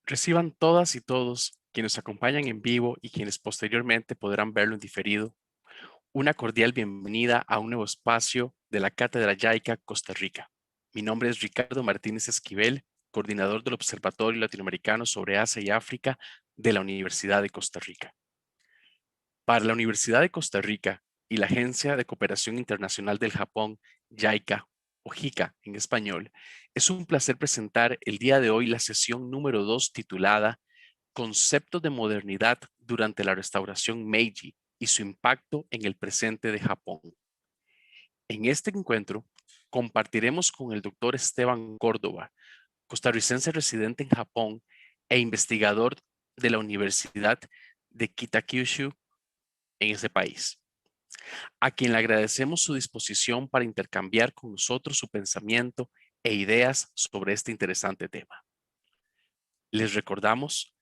Reciban todas y todos quienes nos acompañan en vivo y quienes posteriormente podrán verlo en diferido, una cordial bienvenida a un nuevo espacio de la Cátedra Jaica Costa Rica. Mi nombre es Ricardo Martínez Esquivel, coordinador del Observatorio Latinoamericano sobre Asia y África de la Universidad de Costa Rica. Para la Universidad de Costa Rica y la Agencia de Cooperación Internacional del Japón, JICA o JICA en español, es un placer presentar el día de hoy la sesión número 2 titulada Conceptos de modernidad durante la restauración Meiji y su impacto en el presente de Japón. En este encuentro, compartiremos con el doctor Esteban Córdoba, costarricense residente en Japón e investigador de la Universidad de Kitakyushu en ese país, a quien le agradecemos su disposición para intercambiar con nosotros su pensamiento e ideas sobre este interesante tema. Les recordamos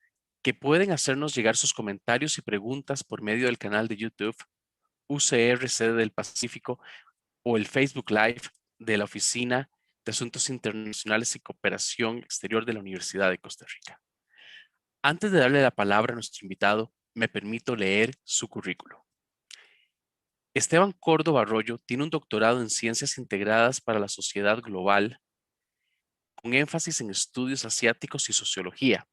que pueden hacernos llegar sus comentarios y preguntas por medio del canal de YouTube UCR Sede del Pacífico o el Facebook Live de la Oficina de Asuntos Internacionales y Cooperación Exterior de la Universidad de Costa Rica. Antes de darle la palabra a nuestro invitado, me permito leer su currículo. Esteban Córdoba Arroyo tiene un doctorado en Ciencias Integradas para la Sociedad Global, con énfasis en estudios asiáticos y sociología,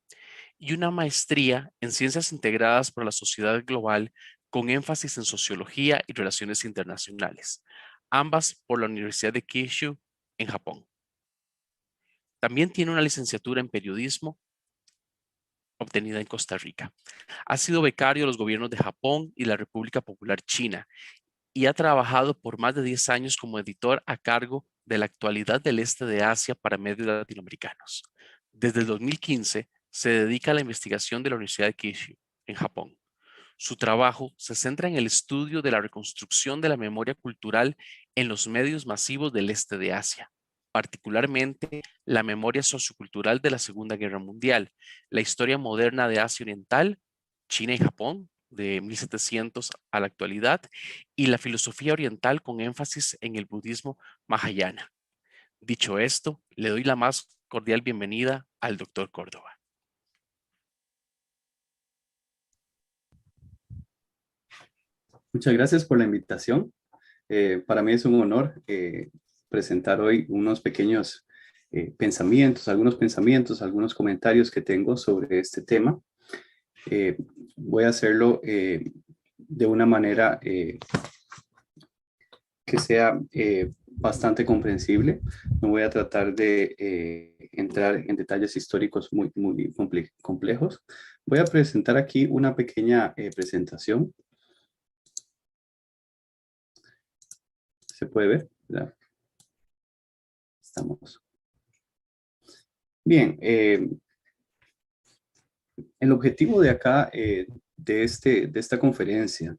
y una maestría en Ciencias Integradas para la Sociedad Global con énfasis en Sociología y Relaciones Internacionales, ambas por la Universidad de Kyushu en Japón. También tiene una licenciatura en Periodismo obtenida en Costa Rica. Ha sido becario de los gobiernos de Japón y la República Popular China y ha trabajado por más de 10 años como editor a cargo de la actualidad del este de Asia para medios latinoamericanos. Desde el 2015 se dedica a la investigación de la Universidad de Kyushu, en Japón. Su trabajo se centra en el estudio de la reconstrucción de la memoria cultural en los medios masivos del este de Asia, particularmente la memoria sociocultural de la Segunda Guerra Mundial, la historia moderna de Asia Oriental, China y Japón, de 1700 a la actualidad, y la filosofía oriental con énfasis en el budismo Mahayana. Dicho esto, le doy la más cordial bienvenida al doctor Córdoba. Muchas gracias por la invitación. Para mí es un honor presentar hoy unos pequeños algunos comentarios que tengo sobre este tema. Voy a hacerlo de una manera que sea bastante comprensible. No voy a tratar de entrar en detalles históricos muy complejos. Voy a presentar aquí una pequeña presentación. ¿Se puede ver? ¿Verdad? Estamos. Bien, el objetivo de acá, de esta conferencia,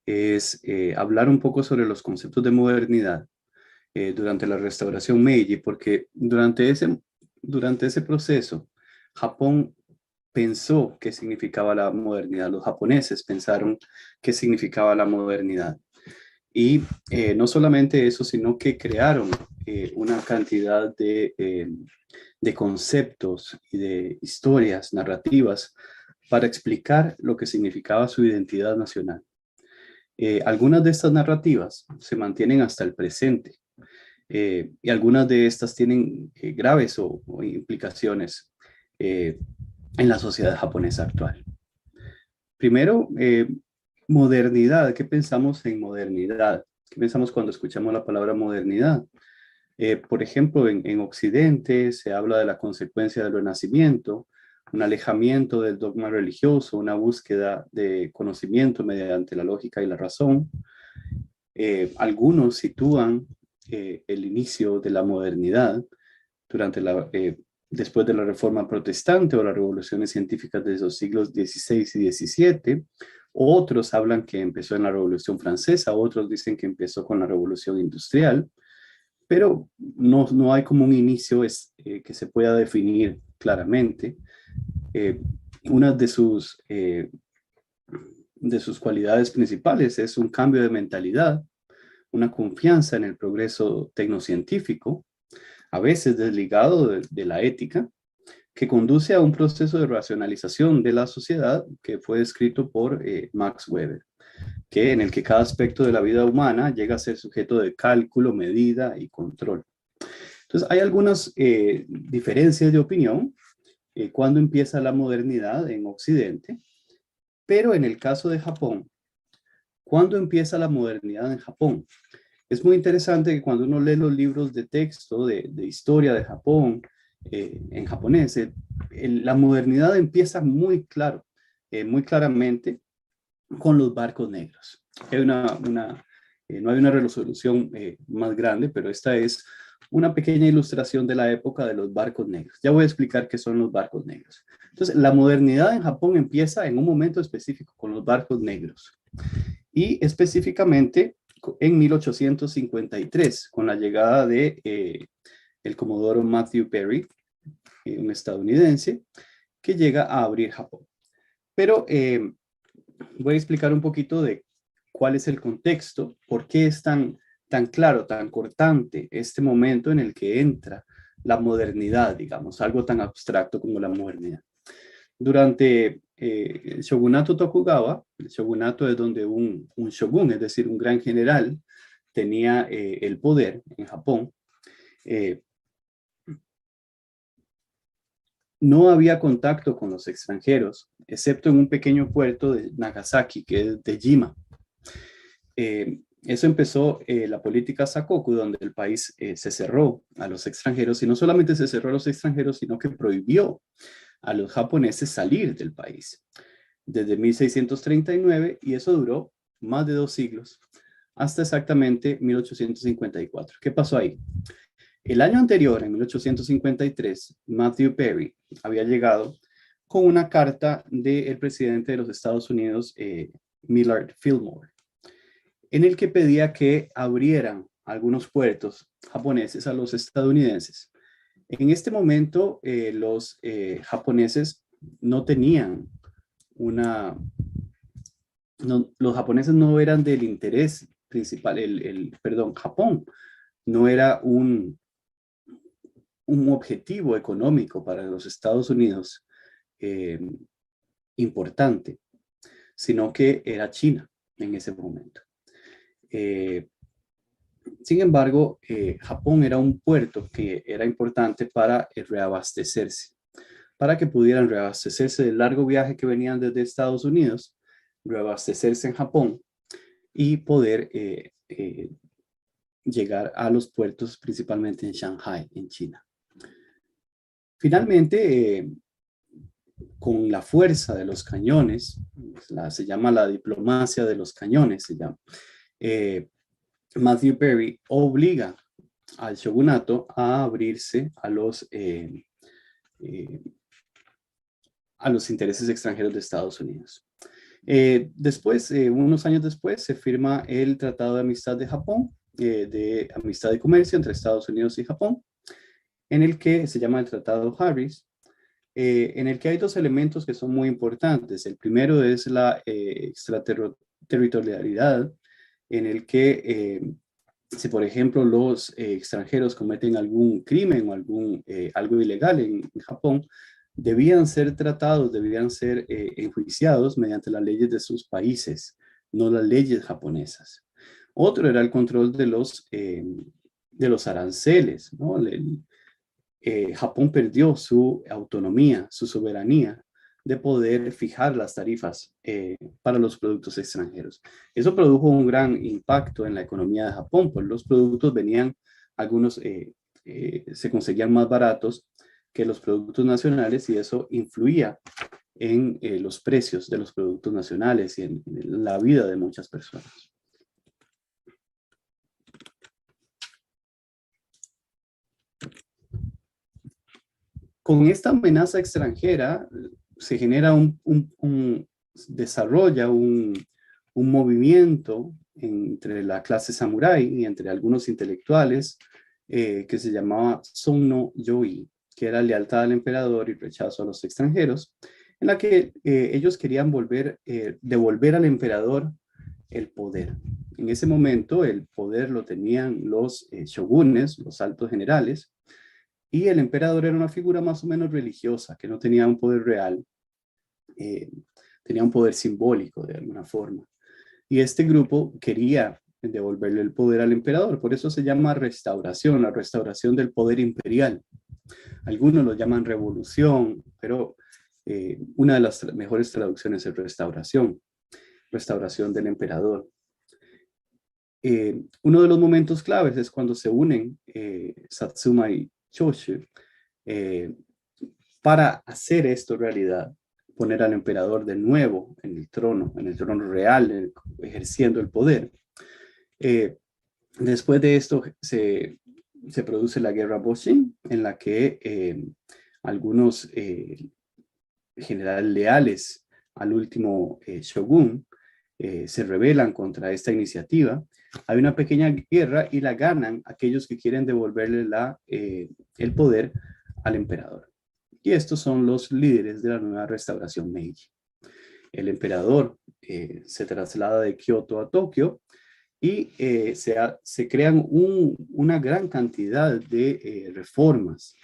es hablar un poco sobre los conceptos de modernidad durante la restauración Meiji, porque durante ese proceso, Japón pensó qué significaba la modernidad. Los japoneses pensaron qué significaba la modernidad. Y no solamente eso, sino que crearon una cantidad de conceptos y de historias, narrativas, para explicar lo que significaba su identidad nacional. Algunas de estas narrativas se mantienen hasta el presente y algunas de estas tienen graves o implicaciones en la sociedad japonesa actual. Primero, modernidad. ¿Qué pensamos en modernidad? ¿Qué pensamos cuando escuchamos la palabra modernidad? Por ejemplo, en Occidente se habla de la consecuencia del Renacimiento, un alejamiento del dogma religioso, una búsqueda de conocimiento mediante la lógica y la razón. Algunos sitúan el inicio de la modernidad después de la Reforma Protestante o las revoluciones científicas de los siglos XVI y XVII. Otros hablan que empezó en la Revolución Francesa, otros dicen que empezó con la Revolución Industrial, pero no hay como un inicio que se pueda definir claramente. Una de sus cualidades principales es un cambio de mentalidad, una confianza en el progreso tecnocientífico, a veces desligado de la ética, que conduce a un proceso de racionalización de la sociedad que fue descrito por Max Weber, que en el que cada aspecto de la vida humana llega a ser sujeto de cálculo, medida y control. Entonces, hay algunas diferencias de opinión cuando empieza la modernidad en Occidente, pero en el caso de Japón, ¿cuándo empieza la modernidad en Japón? Es muy interesante que cuando uno lee los libros de texto de historia de Japón, en japonés, la modernidad empieza muy claro, muy claramente con los barcos negros. Hay no hay una resolución más grande, pero esta es una pequeña ilustración de la época de los barcos negros. Ya voy a explicar qué son los barcos negros. Entonces, la modernidad en Japón empieza en un momento específico con los barcos negros y específicamente en 1853 con la llegada de el comodoro Matthew Perry, un estadounidense, que llega a abrir Japón. Pero voy a explicar un poquito de cuál es el contexto, por qué es tan claro, tan cortante este momento en el que entra la modernidad, digamos, algo tan abstracto como la modernidad. Durante el shogunato Tokugawa, el shogunato es donde un shogun, es decir, un gran general, tenía el poder en Japón. No había contacto con los extranjeros, excepto en un pequeño puerto de Nagasaki, que es de Jima. Eso empezó la política Sakoku, donde el país se cerró a los extranjeros, y no solamente se cerró a los extranjeros, sino que prohibió a los japoneses salir del país desde 1639, y eso duró más de 2 siglos, hasta exactamente 1854. ¿Qué pasó ahí? El año anterior, en 1853, Matthew Perry había llegado con una carta del presidente de los Estados Unidos, Millard Fillmore, en el que pedía que abrieran algunos puertos japoneses a los estadounidenses. En este momento, los japoneses no tenían los japoneses no eran del interés principal, perdón, Japón no era un objetivo económico para los Estados Unidos importante, sino que era China en ese momento. Sin embargo, Japón era un puerto que era importante para reabastecerse, para que pudieran reabastecerse del largo viaje que venían desde Estados Unidos, reabastecerse en Japón y poder llegar a los puertos, principalmente en Shanghai, en China. Finalmente, con la fuerza de los cañones, se llama la diplomacia de los cañones, se llama, Matthew Perry obliga al shogunato a abrirse a los intereses extranjeros de Estados Unidos. Después, unos años después, se firma el Tratado de Amistad de Japón, de amistad y comercio entre Estados Unidos y Japón, en el que se llama el Tratado Harris, en el que hay dos elementos que son muy importantes. El primero es la extraterritorialidad, en el que si por ejemplo los extranjeros cometen algún crimen o algo ilegal en Japón, debían ser tratados, debían ser enjuiciados mediante las leyes de sus países, no las leyes japonesas. Otro era el control de los aranceles, ¿no? Japón perdió su autonomía, su soberanía de poder fijar las tarifas para los productos extranjeros. Eso produjo un gran impacto en la economía de Japón, pues los productos venían, algunos se conseguían más baratos que los productos nacionales, y eso influía en los precios de los productos nacionales y en la vida de muchas personas. Con esta amenaza extranjera se genera desarrolla un movimiento entre la clase samurái y entre algunos intelectuales que se llamaba Son no Yoi, que era lealtad al emperador y rechazo a los extranjeros, en la que ellos querían devolver al emperador el poder. En ese momento el poder lo tenían los shogunes, los altos generales, Y el emperador era una figura más o menos religiosa, que no tenía un poder real, eh, tenía un poder simbólico de alguna forma. Y este grupo quería devolverle el poder al emperador, por eso se llama restauración, la restauración del poder imperial. Algunos lo llaman revolución, pero una de las mejores traducciones es restauración, restauración del emperador. Uno de los momentos claves es cuando se unen Satsuma y Choshu eh, para hacer esto realidad, poner al emperador de nuevo en el trono real, ejerciendo el poder. Eh, Después de esto se produce la guerra Boshin, en la que algunos generales leales al último shogun se rebelan contra esta iniciativa. Hay una pequeña guerra y la ganan aquellos que quieren devolverle el poder al emperador. Y estos son los líderes de la nueva restauración Meiji. El emperador se traslada de Kioto a Tokio y se crean una gran cantidad de reformas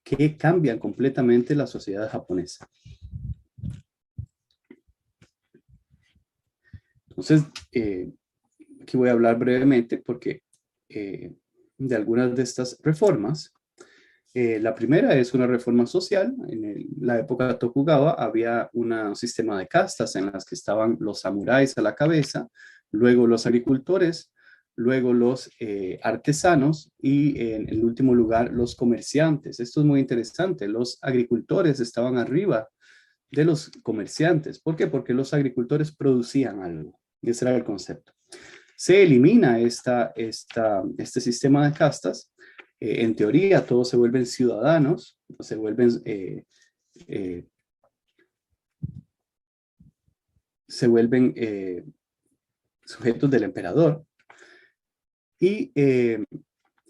que cambian completamente la sociedad japonesa. Entonces, aquí voy a hablar brevemente porque de algunas de estas reformas. La primera es una reforma social. En la época de Tokugawa había un sistema de castas en las que estaban los samuráis a la cabeza, luego los agricultores, luego los artesanos y en el último lugar los comerciantes. Esto es muy interesante. Los agricultores estaban arriba de los comerciantes. ¿Por qué? Porque los agricultores producían algo. Y ese era el concepto. Se elimina este sistema de castas. En teoría, todos se vuelven ciudadanos, se vuelven sujetos del emperador. Y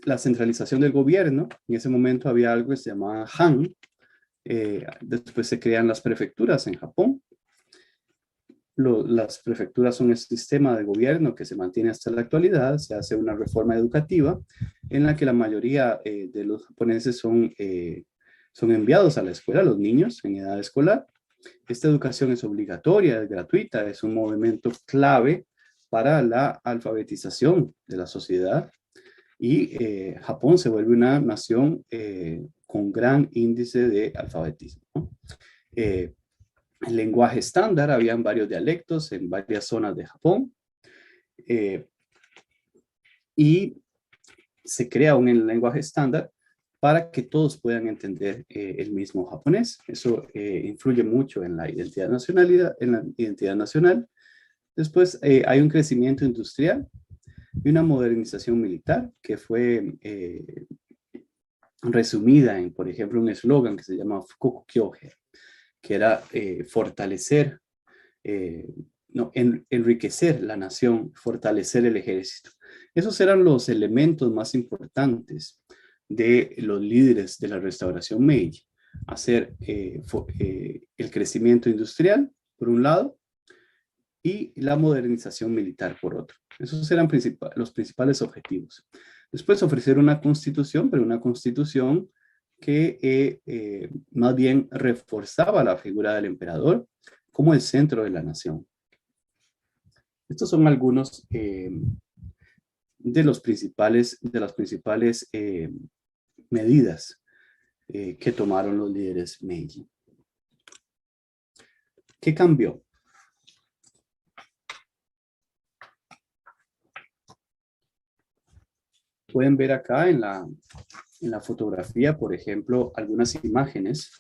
la centralización del gobierno, en ese momento había algo que se llamaba Han. Después se crean las prefecturas en Japón. Las prefecturas son el sistema de gobierno que se mantiene hasta la actualidad. Se hace una reforma educativa en la que la mayoría de los japoneses son enviados a la escuela, los niños en edad escolar. Esta educación es obligatoria, es gratuita, es un movimiento clave para la alfabetización de la sociedad y Japón se vuelve una nación con gran índice de alfabetismo, ¿no? El lenguaje estándar, habían varios dialectos en varias zonas de Japón y se crea un lenguaje estándar para que todos puedan entender el mismo japonés. Eso influye mucho en la identidad nacional. Después hay un crecimiento industrial y una modernización militar que fue resumida en, por ejemplo, un eslogan que se llama Fukoku Kyoge, que era fortalecer, no, enriquecer la nación, fortalecer el ejército. Esos eran los elementos más importantes de los líderes de la restauración Meiji. Hacer el crecimiento industrial, por un lado, y la modernización militar, por otro. Esos eran los principales objetivos. Después ofrecer una constitución, pero una constitución que más bien reforzaba la figura del emperador como el centro de la nación. Estos son algunos de las principales medidas que tomaron los líderes Meiji. ¿Qué cambió? Pueden ver acá en la fotografía, por ejemplo, algunas imágenes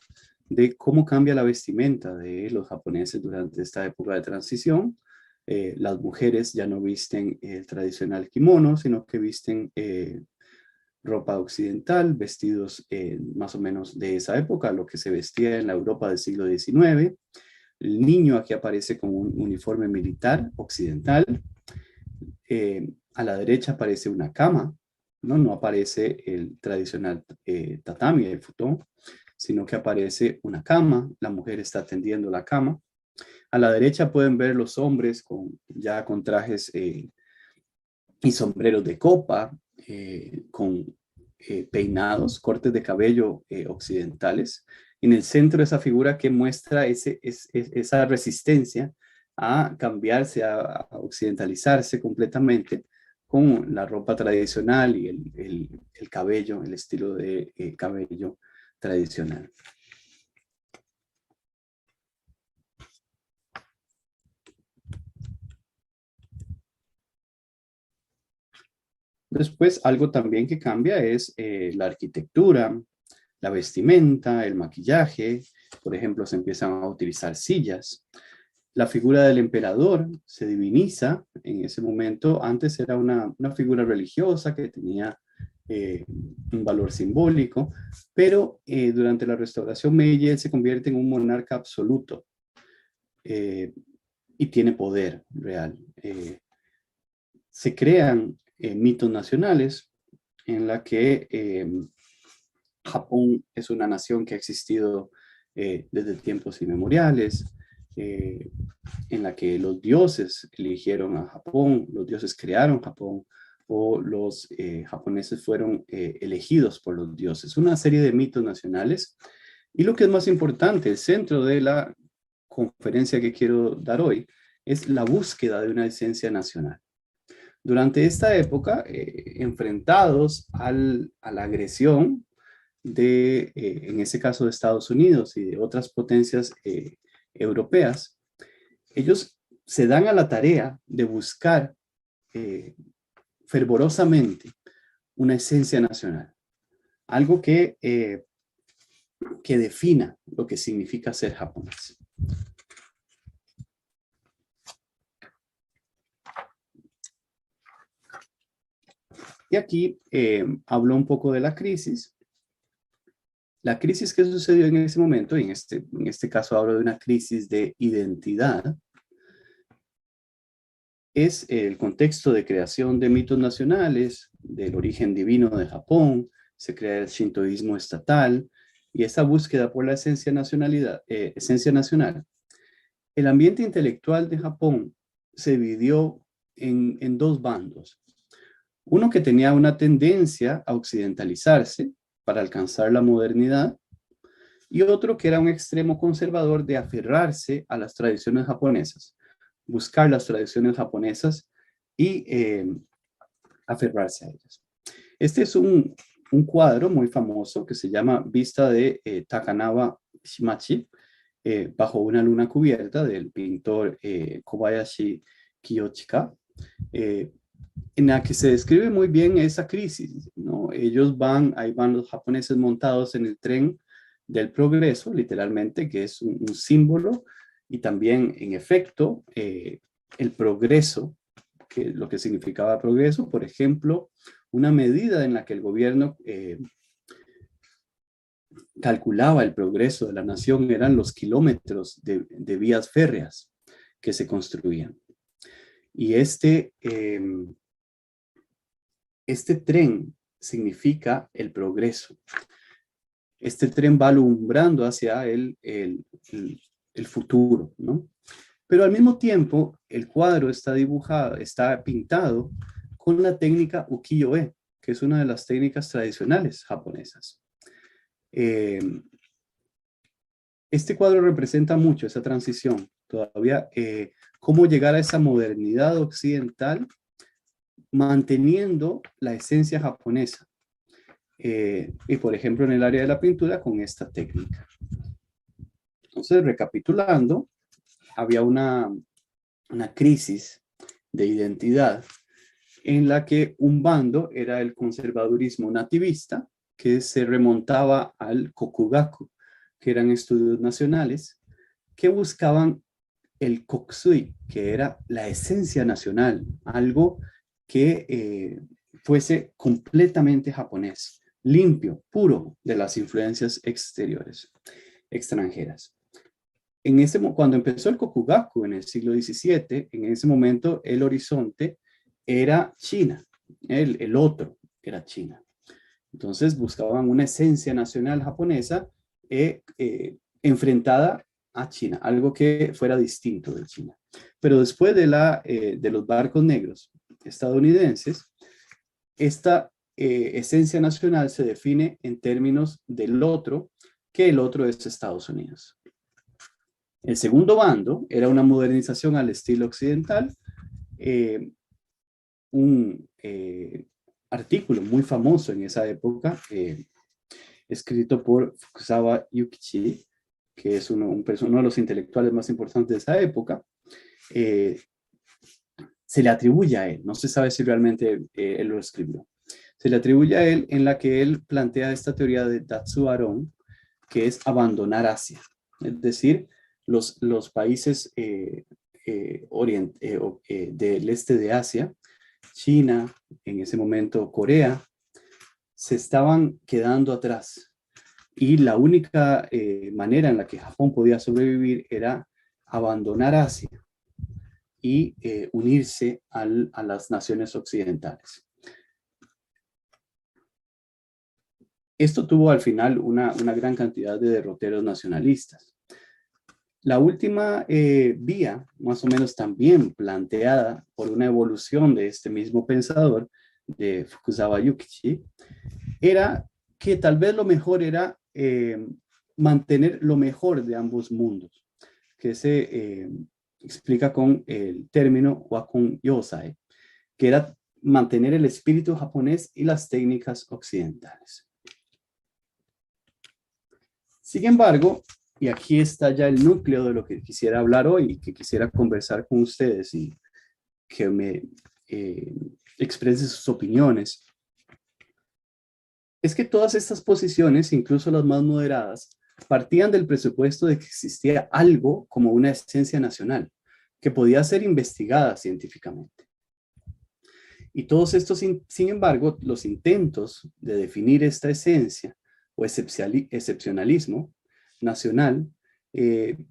de cómo cambia la vestimenta de los japoneses durante esta época de transición. Las mujeres ya no visten el tradicional kimono, sino que visten ropa occidental, vestidos más o menos de esa época, lo que se vestía en la Europa del siglo XIX. El niño aquí aparece con un uniforme militar occidental. A la derecha aparece una cama, no aparece el tradicional tatami, el futón, sino que aparece una cama, la mujer está tendiendo la cama. A la derecha pueden ver los hombres ya con trajes y sombreros de copa, con peinados, cortes de cabello occidentales. En el centro esa figura que muestra esa resistencia a cambiarse, a occidentalizarse completamente con la ropa tradicional y el cabello, el estilo de cabello tradicional. Después, algo también que cambia es la arquitectura, la vestimenta, el maquillaje. Por ejemplo, se empiezan a utilizar sillas. La figura del emperador se diviniza en ese momento. Antes era una figura religiosa que tenía un valor simbólico, pero durante la restauración Meiji él se convierte en un monarca absoluto y tiene poder real. Se crean mitos nacionales en la que Japón es una nación que ha existido desde tiempos inmemoriales, en la que los dioses eligieron a Japón, los dioses crearon Japón, o los japoneses fueron elegidos por los dioses. Una serie de mitos nacionales. Y lo que es más importante, el centro de la conferencia que quiero dar hoy, es la búsqueda de una esencia nacional. Durante esta época, enfrentados a la agresión en ese caso de Estados Unidos y de otras potencias europeas, ellos se dan a la tarea de buscar fervorosamente una esencia nacional, algo que defina lo que significa ser japonés. Y aquí hablo un poco de la crisis. La crisis que sucedió en ese momento, y en este caso hablo de una crisis de identidad, es el contexto de creación de mitos nacionales, del origen divino de Japón, se crea el shintoísmo estatal, y esa búsqueda por la esencia nacional. El ambiente intelectual de Japón se dividió en dos bandos. Uno que tenía una tendencia a occidentalizarse para alcanzar la modernidad, y otro que era un extremo conservador de aferrarse a las tradiciones japonesas, buscar las tradiciones japonesas y aferrarse a ellas. Este es un cuadro muy famoso que se llama Vista de Takanawa Shimachi, bajo una luna cubierta, del pintor Kobayashi Kiyoshika, en la que se describe muy bien esa crisis, ¿no? Ahí van los japoneses montados en el tren del progreso, literalmente, que es un símbolo, y también, en efecto, el progreso, lo que significaba progreso, por ejemplo, una medida en la que el gobierno calculaba el progreso de la nación eran los kilómetros de vías férreas que se construían. Y este tren significa el progreso. Este tren va alumbrando hacia el futuro, ¿no? Pero al mismo tiempo, el cuadro está dibujado, está pintado con la técnica ukiyo-e, que es una de las técnicas tradicionales japonesas. Este cuadro representa mucho esa transición, todavía cómo llegar a esa modernidad occidental manteniendo la esencia japonesa. Y por ejemplo, en el área de la pintura con esta técnica. Entonces, recapitulando, había una crisis de identidad en la que un bando era el conservadurismo nativista, que se remontaba al Kokugaku, que eran estudios nacionales, que buscaban el kokusui, que era la esencia nacional, algo que fuese completamente japonés, limpio, puro de las influencias extranjeras. Cuando empezó el Kokugaku en el siglo XVII, en ese momento el horizonte era China, el otro era China. Entonces buscaban una esencia nacional japonesa enfrentada a China, algo que fuera distinto de China. Pero después de los barcos negros estadounidenses, esta esencia nacional se define en términos del otro, que el otro es Estados Unidos. El segundo bando era una modernización al estilo occidental, un artículo muy famoso en esa época, escrito por Fukuzawa Yukichi, que es uno de los intelectuales más importantes de esa época. Se le atribuye a él, no se sabe si realmente él lo escribió, se le atribuye a él en la que él plantea esta teoría de Datsuaron, que es abandonar Asia, es decir, los países del este de Asia, China, en ese momento Corea, se estaban quedando atrás. Y la única manera en la que Japón podía sobrevivir era abandonar Asia y unirse a las naciones occidentales. Esto tuvo al final una gran cantidad de derroteros nacionalistas. La última vía, más o menos también planteada por una evolución de este mismo pensador, de Fukuzawa Yukichi, era que tal vez lo mejor era mantener lo mejor de ambos mundos, que se explica con el término Wakun Yosai, que era mantener el espíritu japonés y las técnicas occidentales. Sin embargo, y aquí está ya el núcleo de lo que quisiera hablar hoy, que quisiera conversar con ustedes y que me exprese sus opiniones, es que todas estas posiciones, incluso las más moderadas, partían del presupuesto de que existía algo como una esencia nacional, que podía ser investigada científicamente. Y todos estos, sin embargo, los intentos de definir esta esencia o excepcionalismo nacional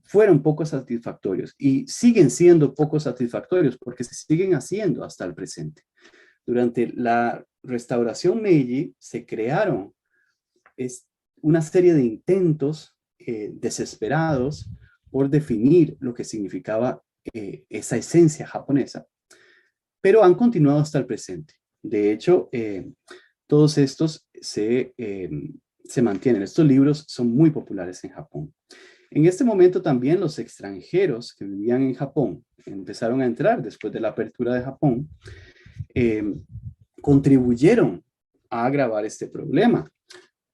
fueron poco satisfactorios y siguen siendo poco satisfactorios porque se siguen haciendo hasta el presente. Durante la restauración Meiji se crearon una serie de intentos desesperados por definir lo que significaba esa esencia japonesa, pero han continuado hasta el presente. De hecho, todos estos se mantienen. Estos libros son muy populares en Japón. En este momento también los extranjeros que vivían en Japón empezaron a entrar después de la apertura de Japón, contribuyeron a agravar este problema.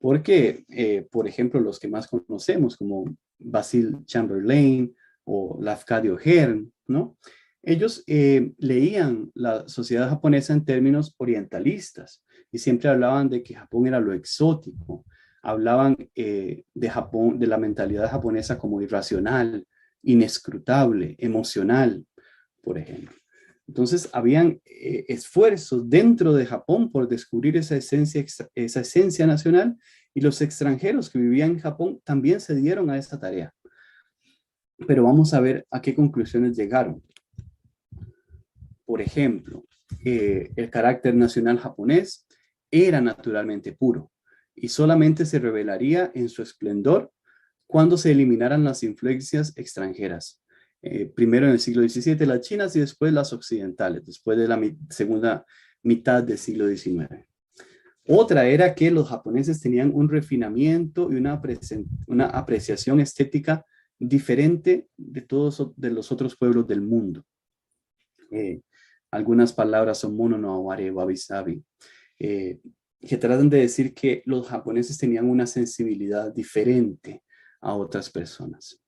Porque, por ejemplo, los que más conocemos, como Basil Chamberlain o Lafcadio Hearn, ¿no? Ellos leían la sociedad japonesa en términos orientalistas y siempre hablaban de que Japón era lo exótico. Hablaban de Japón, de la mentalidad japonesa como irracional, inescrutable, emocional, por ejemplo. Entonces, habían esfuerzos dentro de Japón por descubrir esa esencia nacional, y los extranjeros que vivían en Japón también se dieron a esa tarea. Pero vamos a ver a qué conclusiones llegaron. Por ejemplo, el carácter nacional japonés era naturalmente puro y solamente se revelaría en su esplendor cuando se eliminaran las influencias extranjeras. Primero en el siglo XVII las chinas y después las occidentales, después de la segunda mitad del siglo XIX. Otra era que los japoneses tenían un refinamiento y una apreciación estética diferente de todos de los otros pueblos del mundo. Algunas palabras son mono no aware wabi-sabi, que tratan de decir que los japoneses tenían una sensibilidad diferente a otras personas.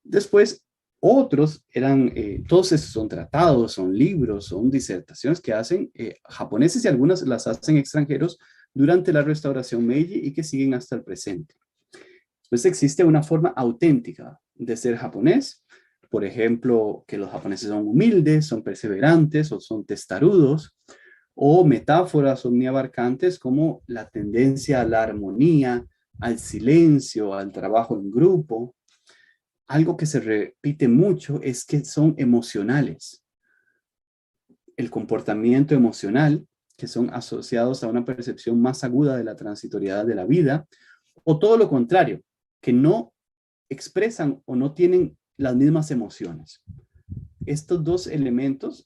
Después, otros eran, todos esos son tratados, son libros, son disertaciones que hacen japoneses y algunas las hacen extranjeros durante la restauración Meiji y que siguen hasta el presente. Pues existe una forma auténtica de ser japonés, por ejemplo, que los japoneses son humildes, son perseverantes o son testarudos, o metáforas omniabarcantes como la tendencia a la armonía, al silencio, al trabajo en grupo. Algo que se repite mucho es que son emocionales. El comportamiento emocional, que son asociados a una percepción más aguda de la transitoriedad de la vida, o todo lo contrario, que no expresan o no tienen las mismas emociones. Estos dos elementos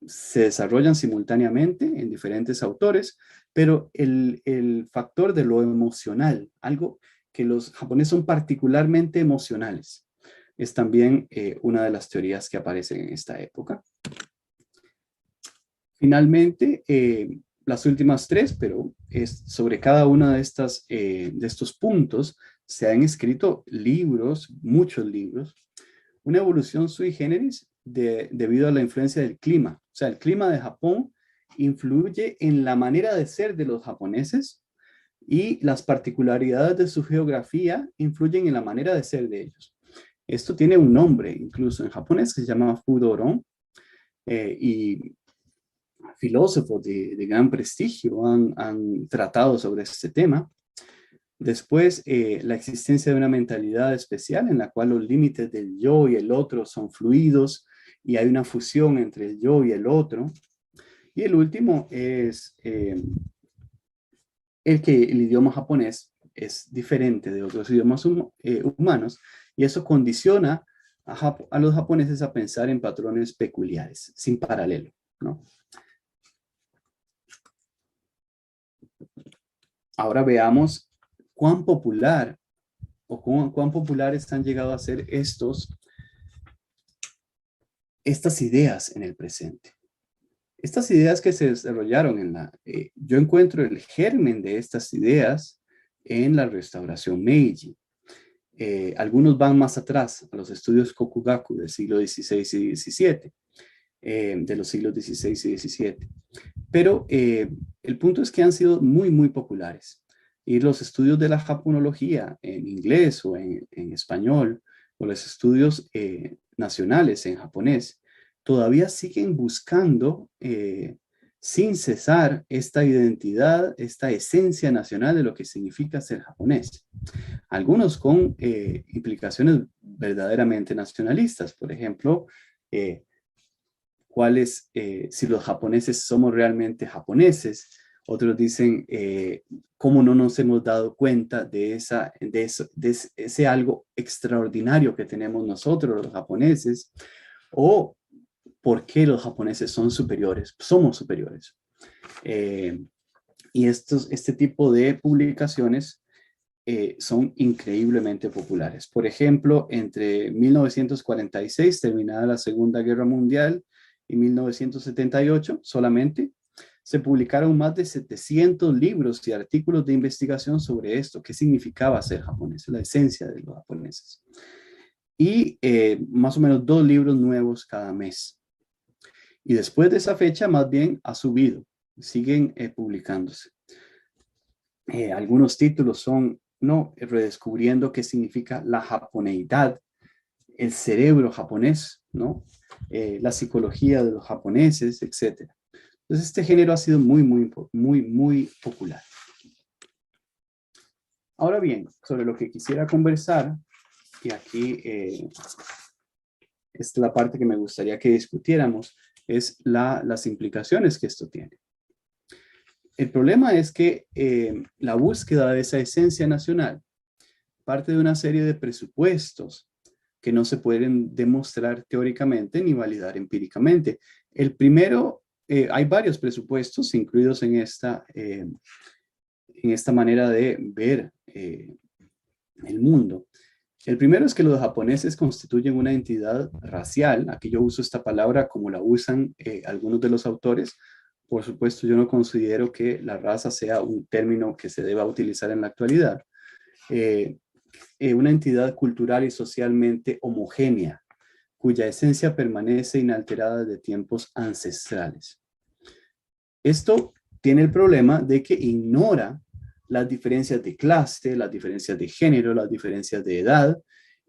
se desarrollan simultáneamente en diferentes autores, pero el factor de lo emocional, algo que los japoneses son particularmente emocionales, es también una de las teorías que aparecen en esta época. Finalmente, las últimas tres, pero sobre cada una de estos puntos se han escrito libros, muchos libros, una evolución sui generis debido a la influencia del clima. O sea, el clima de Japón influye en la manera de ser de los japoneses y las particularidades de su geografía influyen en la manera de ser de ellos. Esto tiene un nombre, incluso en japonés, que se llama Fudoron, y filósofos de gran prestigio han tratado sobre este tema. Después, la existencia de una mentalidad especial en la cual los límites del yo y el otro son fluidos y hay una fusión entre el yo y el otro. Y el último es el que el idioma japonés es diferente de otros idiomas humanos y eso condiciona a los japoneses a pensar en patrones peculiares, sin paralelo, ¿no? Ahora veamos cuán popular o cuán populares han llegado a ser estas ideas en el presente. Estas ideas que se desarrollaron yo encuentro el germen de estas ideas en la restauración Meiji. Algunos van más atrás, a los estudios Kokugaku del siglo XVI y XVII, de los siglos XVI y XVII. Pero el punto es que han sido muy, muy populares. Y los estudios de la japonología en inglés o en español, o los estudios nacionales en japonés, todavía siguen buscando sin cesar esta identidad, esta esencia nacional de lo que significa ser japonés. Algunos con implicaciones verdaderamente nacionalistas. Por ejemplo, si los japoneses somos realmente japoneses. Otros dicen, ¿cómo no nos hemos dado cuenta de ese algo extraordinario que tenemos nosotros, los japoneses? O ¿por qué los japoneses son superiores? Somos superiores. Y este tipo de publicaciones son increíblemente populares. Por ejemplo, entre 1946, terminada la Segunda Guerra Mundial, y 1978 solamente, se publicaron más de 700 libros y artículos de investigación sobre esto, qué significaba ser japonés, la esencia de los japoneses. Y más o menos 2 libros nuevos cada mes. Y después de esa fecha, más bien ha subido, siguen publicándose. Algunos títulos son redescubriendo qué significa la japoneidad, el cerebro japonés, ¿no? La psicología de los japoneses, etc. Entonces, este género ha sido muy, muy, muy, muy popular. Ahora bien, sobre lo que quisiera conversar, y aquí esta es la parte que me gustaría que discutiéramos, es las implicaciones que esto tiene. El problema es que la búsqueda de esa esencia nacional parte de una serie de presupuestos que no se pueden demostrar teóricamente ni validar empíricamente. El primero, hay varios presupuestos incluidos en esta manera de ver el mundo. El primero es que los japoneses constituyen una entidad racial. Aquí yo uso esta palabra como la usan algunos de los autores. Por supuesto, yo no considero que la raza sea un término que se deba utilizar en la actualidad. Una entidad cultural y socialmente homogénea, cuya esencia permanece inalterada de tiempos ancestrales. Esto tiene el problema de que ignora las diferencias de clase, las diferencias de género, las diferencias de edad,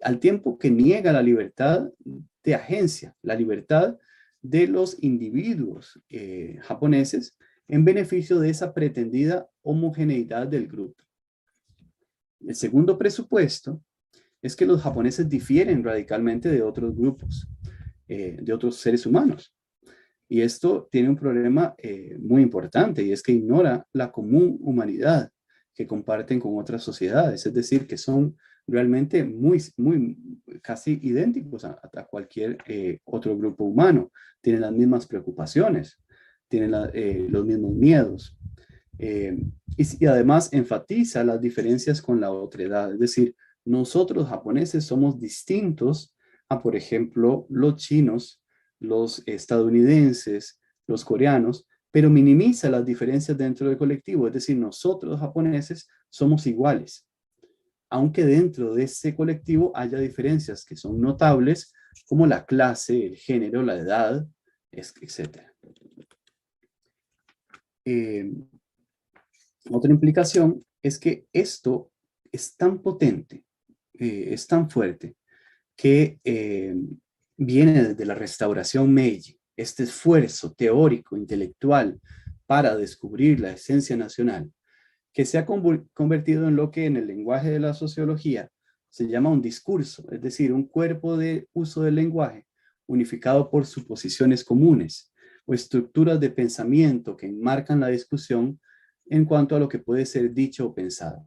al tiempo que niega la libertad de agencia, la libertad de los individuos japoneses en beneficio de esa pretendida homogeneidad del grupo. El segundo presupuesto es que los japoneses difieren radicalmente de otros grupos, de otros seres humanos. Y esto tiene un problema muy importante, y es que ignora la común humanidad que comparten con otras sociedades, es decir, que son realmente casi idénticos a cualquier otro grupo humano. Tienen las mismas preocupaciones, tienen los mismos miedos. Eh, y además enfatiza las diferencias con la otredad, es decir, nosotros japoneses somos distintos a, por ejemplo, los chinos, los estadounidenses, los coreanos, pero minimiza las diferencias dentro del colectivo, es decir, nosotros japoneses somos iguales, aunque dentro de ese colectivo haya diferencias que son notables, como la clase, el género, la edad, etc. Otra implicación es que esto es tan potente, es tan fuerte, que viene desde la restauración Meiji, este esfuerzo teórico, intelectual, para descubrir la esencia nacional, que se ha convertido en lo que en el lenguaje de la sociología se llama un discurso, es decir, un cuerpo de uso del lenguaje unificado por suposiciones comunes o estructuras de pensamiento que enmarcan la discusión en cuanto a lo que puede ser dicho o pensado.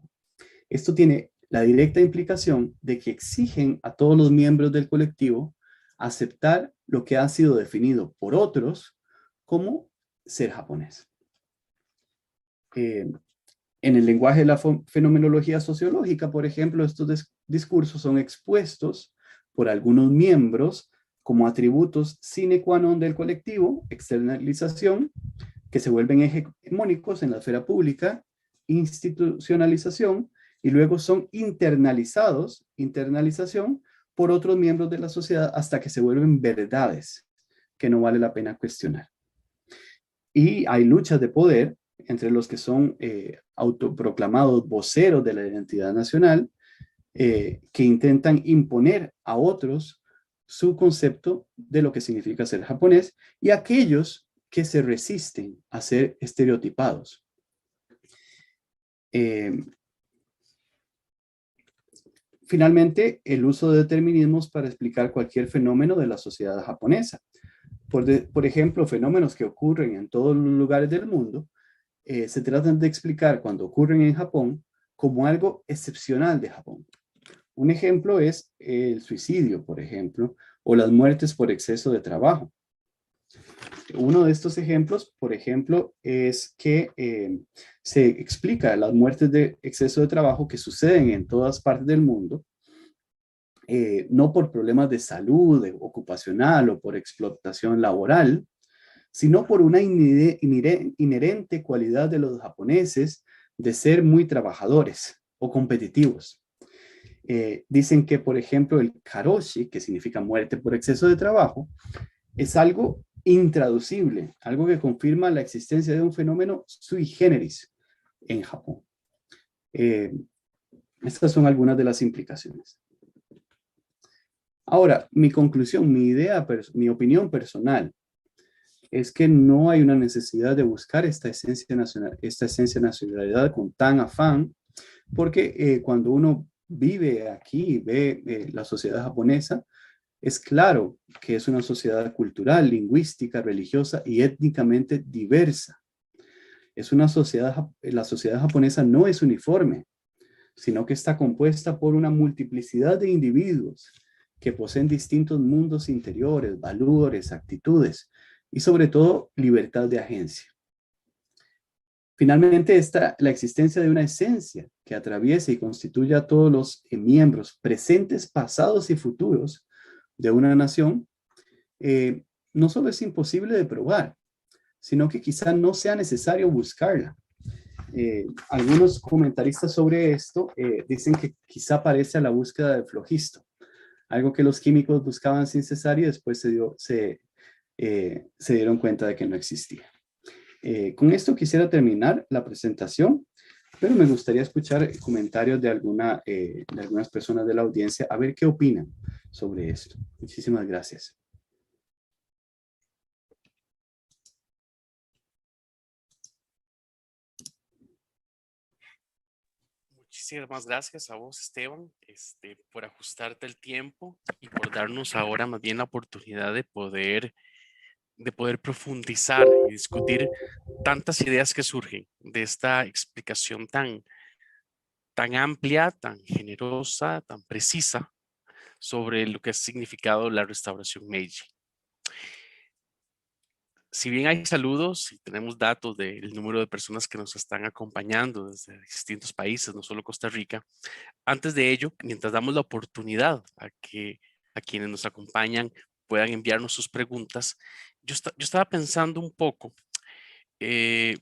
Esto tiene la directa implicación de que exigen a todos los miembros del colectivo aceptar lo que ha sido definido por otros como ser japonés. En el lenguaje de la fenomenología sociológica, por ejemplo, estos discursos son expuestos por algunos miembros como atributos sine qua non del colectivo, externalización, que se vuelven hegemónicos en la esfera pública, institucionalización, y luego son internalización, por otros miembros de la sociedad hasta que se vuelven verdades que no vale la pena cuestionar. Y hay luchas de poder entre los que son autoproclamados voceros de la identidad nacional, que intentan imponer a otros su concepto de lo que significa ser japonés, y aquellos que se resisten a ser estereotipados. Finalmente, el uso de determinismos para explicar cualquier fenómeno de la sociedad japonesa. Por ejemplo, fenómenos que ocurren en todos los lugares del mundo, se tratan de explicar cuando ocurren en Japón como algo excepcional de Japón. Un ejemplo es el suicidio, por ejemplo, o las muertes por exceso de trabajo. Uno de estos ejemplos, por ejemplo, es que se explica las muertes de exceso de trabajo que suceden en todas partes del mundo, no por problemas de salud ocupacional o por explotación laboral, sino por una inherente cualidad de los japoneses de ser muy trabajadores o competitivos. Dicen que, por ejemplo, el karoshi, que significa muerte por exceso de trabajo, es algo intraducible, algo que confirma la existencia de un fenómeno sui generis en Japón. Estas son algunas de las implicaciones. Ahora, mi conclusión, mi opinión personal es que no hay una necesidad de buscar esta esencia nacionalidad con tan afán, porque cuando uno vive aquí y ve la sociedad japonesa, es claro que es una sociedad cultural, lingüística, religiosa y étnicamente diversa. La sociedad japonesa no es uniforme, sino que está compuesta por una multiplicidad de individuos que poseen distintos mundos interiores, valores, actitudes y sobre todo libertad de agencia. Finalmente, la existencia de una esencia que atraviesa y constituye a todos los miembros presentes, pasados y futuros de una nación, no solo es imposible de probar, sino que quizá no sea necesario buscarla. Algunos comentaristas sobre esto dicen que quizá parece a la búsqueda del flogisto, algo que los químicos buscaban sin cesar y después se dieron cuenta de que no existía. Con esto quisiera terminar la presentación, pero me gustaría escuchar comentarios de algunas personas de la audiencia, a ver qué opinan sobre esto. Muchísimas gracias. Muchísimas gracias a vos, Esteban, por ajustarte el tiempo y por darnos ahora más bien la oportunidad de poder profundizar y discutir tantas ideas que surgen de esta explicación tan amplia, tan generosa, tan precisa sobre lo que ha significado la restauración Meiji. Si bien hay saludos y tenemos datos del número de personas que nos están acompañando desde distintos países, no solo Costa Rica, antes de ello, mientras damos la oportunidad a que a quienes nos acompañan puedan enviarnos sus preguntas, yo estaba pensando un poco, eh,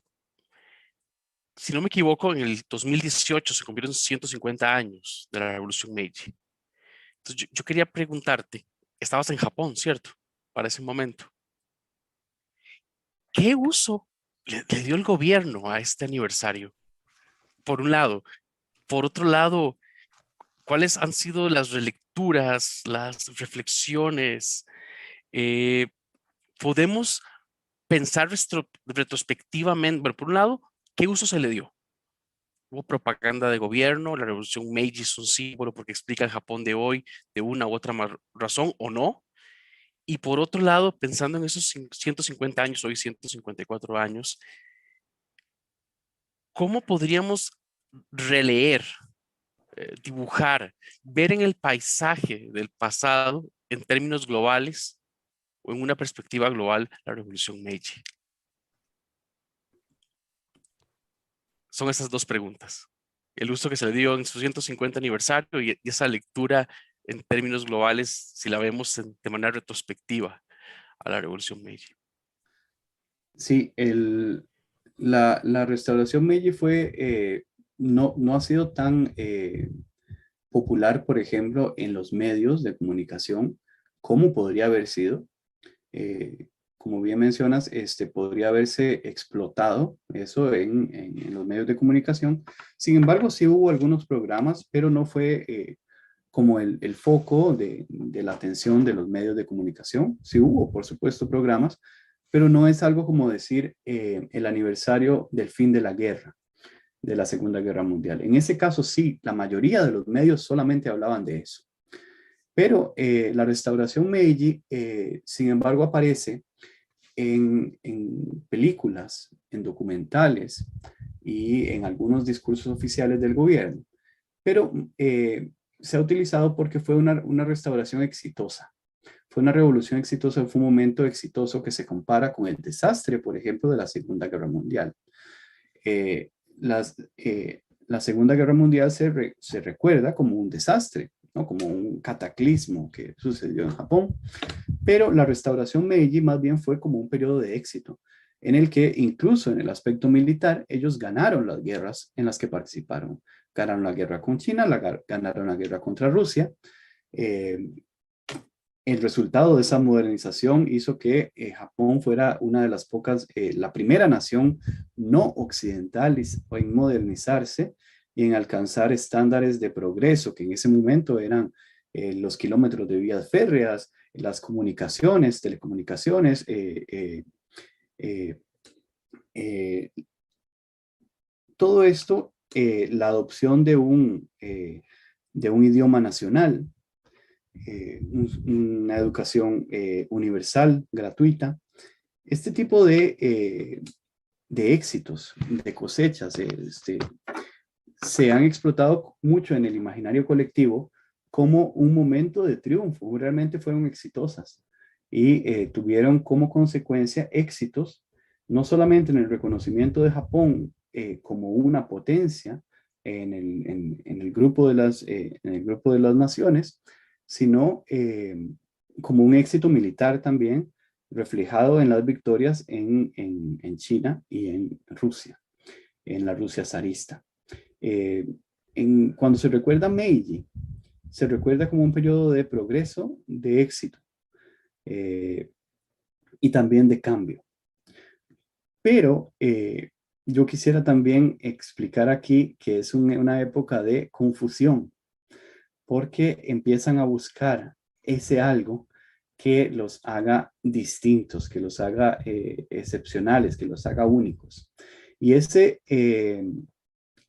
si no me equivoco, en el 2018 se cumplieron 150 años de la Revolución Meiji. Entonces yo quería preguntarte, estabas en Japón, ¿cierto? Para ese momento. ¿Qué uso le dio el gobierno a este aniversario? Por un lado. Por otro lado, ¿cuáles han sido las relecturas, las reflexiones? Eh, ¿Podemos pensar retrospectivamente? Bueno, por un lado, ¿qué uso se le dio? Hubo propaganda de gobierno, la revolución Meiji es un símbolo porque explica el Japón de hoy de una u otra razón o no. Y por otro lado, pensando en esos 150 años, hoy 154 años, ¿cómo podríamos releer, dibujar, ver en el paisaje del pasado en términos globales o en una perspectiva global la revolución Meiji? Son esas dos preguntas. El uso que se le dio en su 150 aniversario y esa lectura en términos globales, si la vemos de manera retrospectiva a la revolución Meiji. Sí, la restauración Meiji no ha sido tan popular, por ejemplo, en los medios de comunicación como podría haber sido. Eh, Como bien mencionas, podría haberse explotado eso en los medios de comunicación. Sin embargo, sí hubo algunos programas, pero no fue como el foco de la atención de los medios de comunicación. Sí hubo, por supuesto, programas, pero no es algo como decir el aniversario del fin de la guerra, de la Segunda Guerra Mundial. En ese caso, sí, la mayoría de los medios solamente hablaban de eso. Pero la restauración Meiji, sin embargo, aparece en películas, en documentales y en algunos discursos oficiales del gobierno. Pero se ha utilizado porque fue una restauración exitosa. Fue una revolución exitosa, fue un momento exitoso que se compara con el desastre, por ejemplo, de la Segunda Guerra Mundial. Eh, las, la Segunda Guerra Mundial se recuerda como un desastre, ¿no? Como un cataclismo que sucedió en Japón, pero la restauración Meiji más bien fue como un periodo de éxito, en el que incluso en el aspecto militar ellos ganaron las guerras en las que participaron. Ganaron la guerra con China, ganaron la guerra contra Rusia. Eh, el resultado de esa modernización hizo que Japón fuera una de las pocas, la primera nación no occidental en modernizarse y en alcanzar estándares de progreso, que en ese momento eran los kilómetros de vías férreas, las comunicaciones, telecomunicaciones, eh, eh, todo esto, la adopción de un idioma nacional, una educación universal, gratuita. Este tipo de éxitos, de cosechas, se han explotado mucho en el imaginario colectivo como un momento de triunfo. Realmente fueron exitosas y tuvieron como consecuencia éxitos, no solamente en el reconocimiento de Japón como una potencia en el grupo en el grupo de las naciones, sino como un éxito militar también, reflejado en las victorias en China y en Rusia, en la Rusia zarista. Eh, Cuando se recuerda Meiji, se recuerda como un periodo de progreso, de éxito eh, y también de cambio. Pero yo quisiera también explicar aquí que es una época de confusión, porque empiezan a buscar ese algo que los haga distintos, que los haga excepcionales, que los haga únicos. Y ese,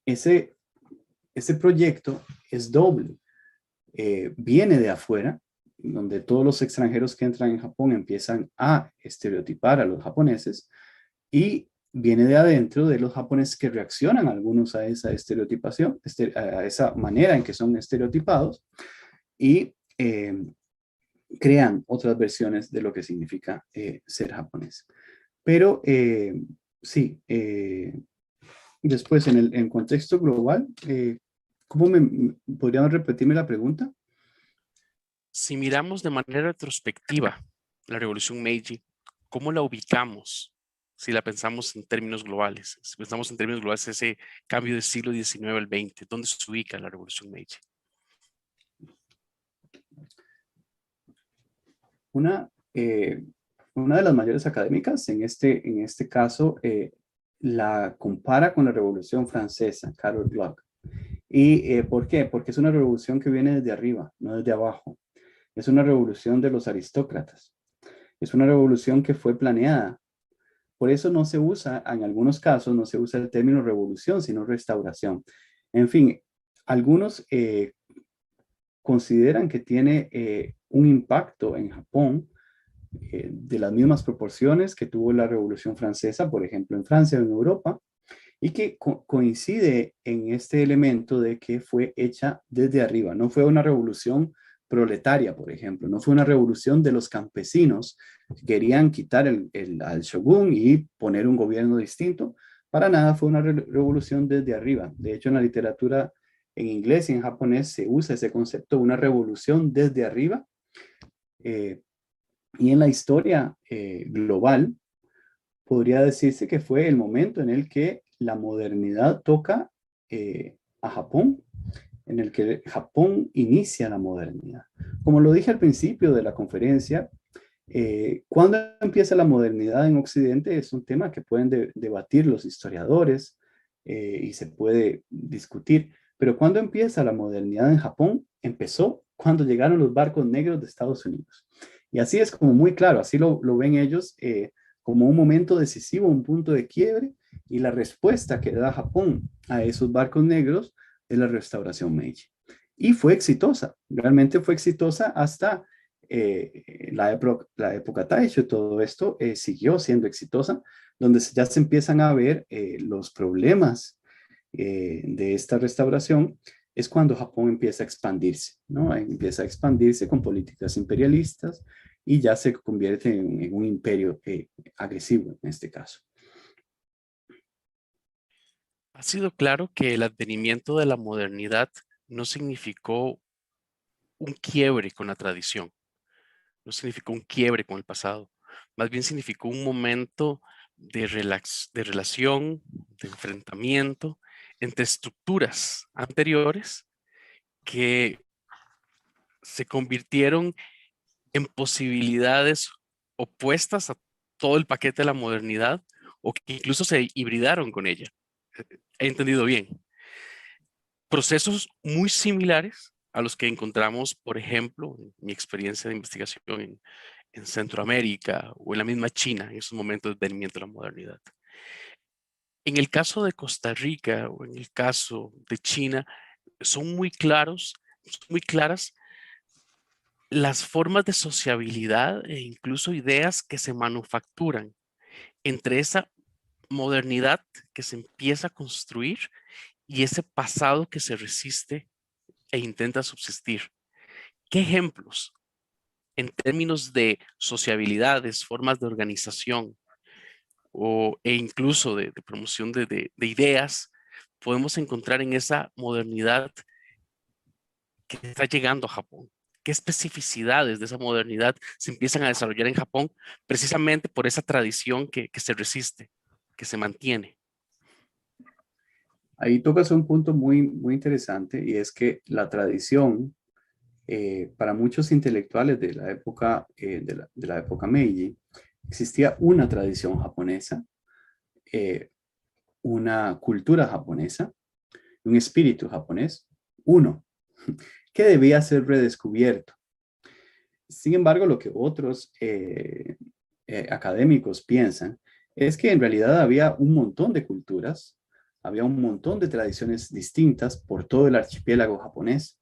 ese proyecto es doble. Viene de afuera, donde todos los extranjeros que entran en Japón empiezan a estereotipar a los japoneses, y viene de adentro de los japoneses que reaccionan algunos a esa estereotipación, a esa manera en que son estereotipados y crean otras versiones de lo que significa ser japonés. Pero sí, después en contexto global, ¿cómo podrían repetirme la pregunta? Si miramos de manera retrospectiva la revolución Meiji, ¿cómo la ubicamos? Si la pensamos en términos globales, si pensamos en términos globales, ese cambio del siglo XIX al XX, ¿dónde se ubica la revolución Meiji? Una, una de las mayores académicas en este caso la compara con la Revolución Francesa, Carol Bloch. ¿Y por qué? Porque es una revolución que viene desde arriba, no desde abajo. Es una revolución de los aristócratas. Es una revolución que fue planeada. Por eso no se usa, en algunos casos, no se usa el término revolución, sino restauración. En fin, algunos consideran que tiene un impacto en Japón de las mismas proporciones que tuvo la Revolución Francesa, por ejemplo, en Francia o en Europa, y que coincide en este elemento de que fue hecha desde arriba. No fue una revolución proletaria, por ejemplo, no fue una revolución de los campesinos que querían quitar al shogun y poner un gobierno distinto. Para nada fue una revolución desde arriba. De hecho, en la literatura en inglés y en japonés se usa ese concepto, una revolución desde arriba. Eh, y en la historia global, podría decirse que fue el momento en el que la modernidad toca a Japón, en el que Japón inicia la modernidad. Como lo dije al principio de la conferencia, ¿cuándo empieza la modernidad en Occidente? Es un tema que pueden debatir los historiadores y se puede discutir, pero ¿cuándo empieza la modernidad en Japón? Empezó cuando llegaron los barcos negros de Estados Unidos. Y así es como muy claro, así lo ven ellos como un momento decisivo, un punto de quiebre, y la respuesta que da Japón a esos barcos negros es la restauración Meiji. Y fue exitosa, realmente fue exitosa hasta la época Taisho. Todo esto siguió siendo exitosa, donde ya se empiezan a ver los problemas de esta restauración, es cuando Japón empieza a expandirse, ¿no? Empieza a expandirse con políticas imperialistas y ya se convierte en un imperio agresivo en este caso. Ha sido claro que el advenimiento de la modernidad no significó un quiebre con la tradición, no significó un quiebre con el pasado, más bien significó un momento de relación, de enfrentamiento entre estructuras anteriores que se convirtieron en posibilidades opuestas a todo el paquete de la modernidad o que incluso se hibridaron con ella. He entendido bien. Procesos muy similares a los que encontramos, por ejemplo, en mi experiencia de investigación en Centroamérica o en la misma China, en esos momentos de advenimiento de la modernidad. En el caso de Costa Rica o en el caso de China, son muy claros, son muy claras las formas de sociabilidad e incluso ideas que se manufacturan entre esa modernidad que se empieza a construir y ese pasado que se resiste e intenta subsistir. ¿Qué ejemplos en términos de sociabilidades, formas de organización e incluso de promoción de ideas podemos encontrar en esa modernidad que está llegando a Japón? ¿Qué especificidades de esa modernidad se empiezan a desarrollar en Japón precisamente por esa tradición que se resiste, que se mantiene? Ahí tocas un punto muy interesante y es que la tradición, para muchos intelectuales de la época, de la época Meiji, existía una tradición japonesa, eh, una cultura japonesa, un espíritu japonés, uno, que debía ser redescubierto. Sin embargo, lo que otros académicos piensan es que en realidad había un montón de culturas, había un montón de tradiciones distintas por todo el archipiélago japonés.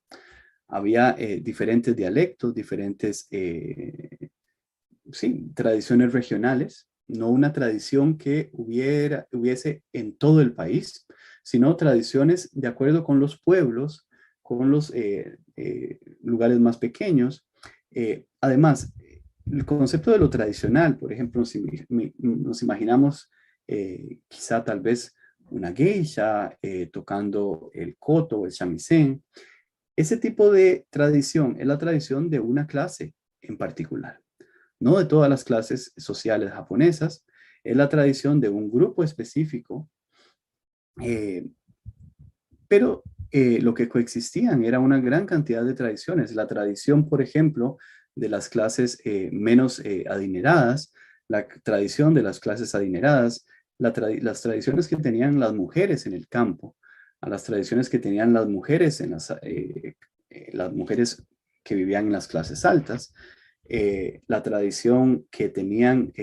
Había diferentes dialectos, diferentes sí, tradiciones regionales, no una tradición que hubiese en todo el país, sino tradiciones de acuerdo con los pueblos, con los lugares más pequeños. Además, el concepto de lo tradicional, por ejemplo, si nos imaginamos quizá tal vez una geisha tocando el koto o el shamisen, ese tipo de tradición es la tradición de una clase en particular, no de todas las clases sociales japonesas, es la tradición de un grupo específico, eh, pero lo que coexistían era una gran cantidad de tradiciones. La tradición, por ejemplo, de las clases menos adineradas, la tradición de las clases adineradas, las tradiciones que tenían las mujeres en el campo, a las tradiciones que tenían las mujeres las mujeres que vivían en las clases altas, la tradición que tenían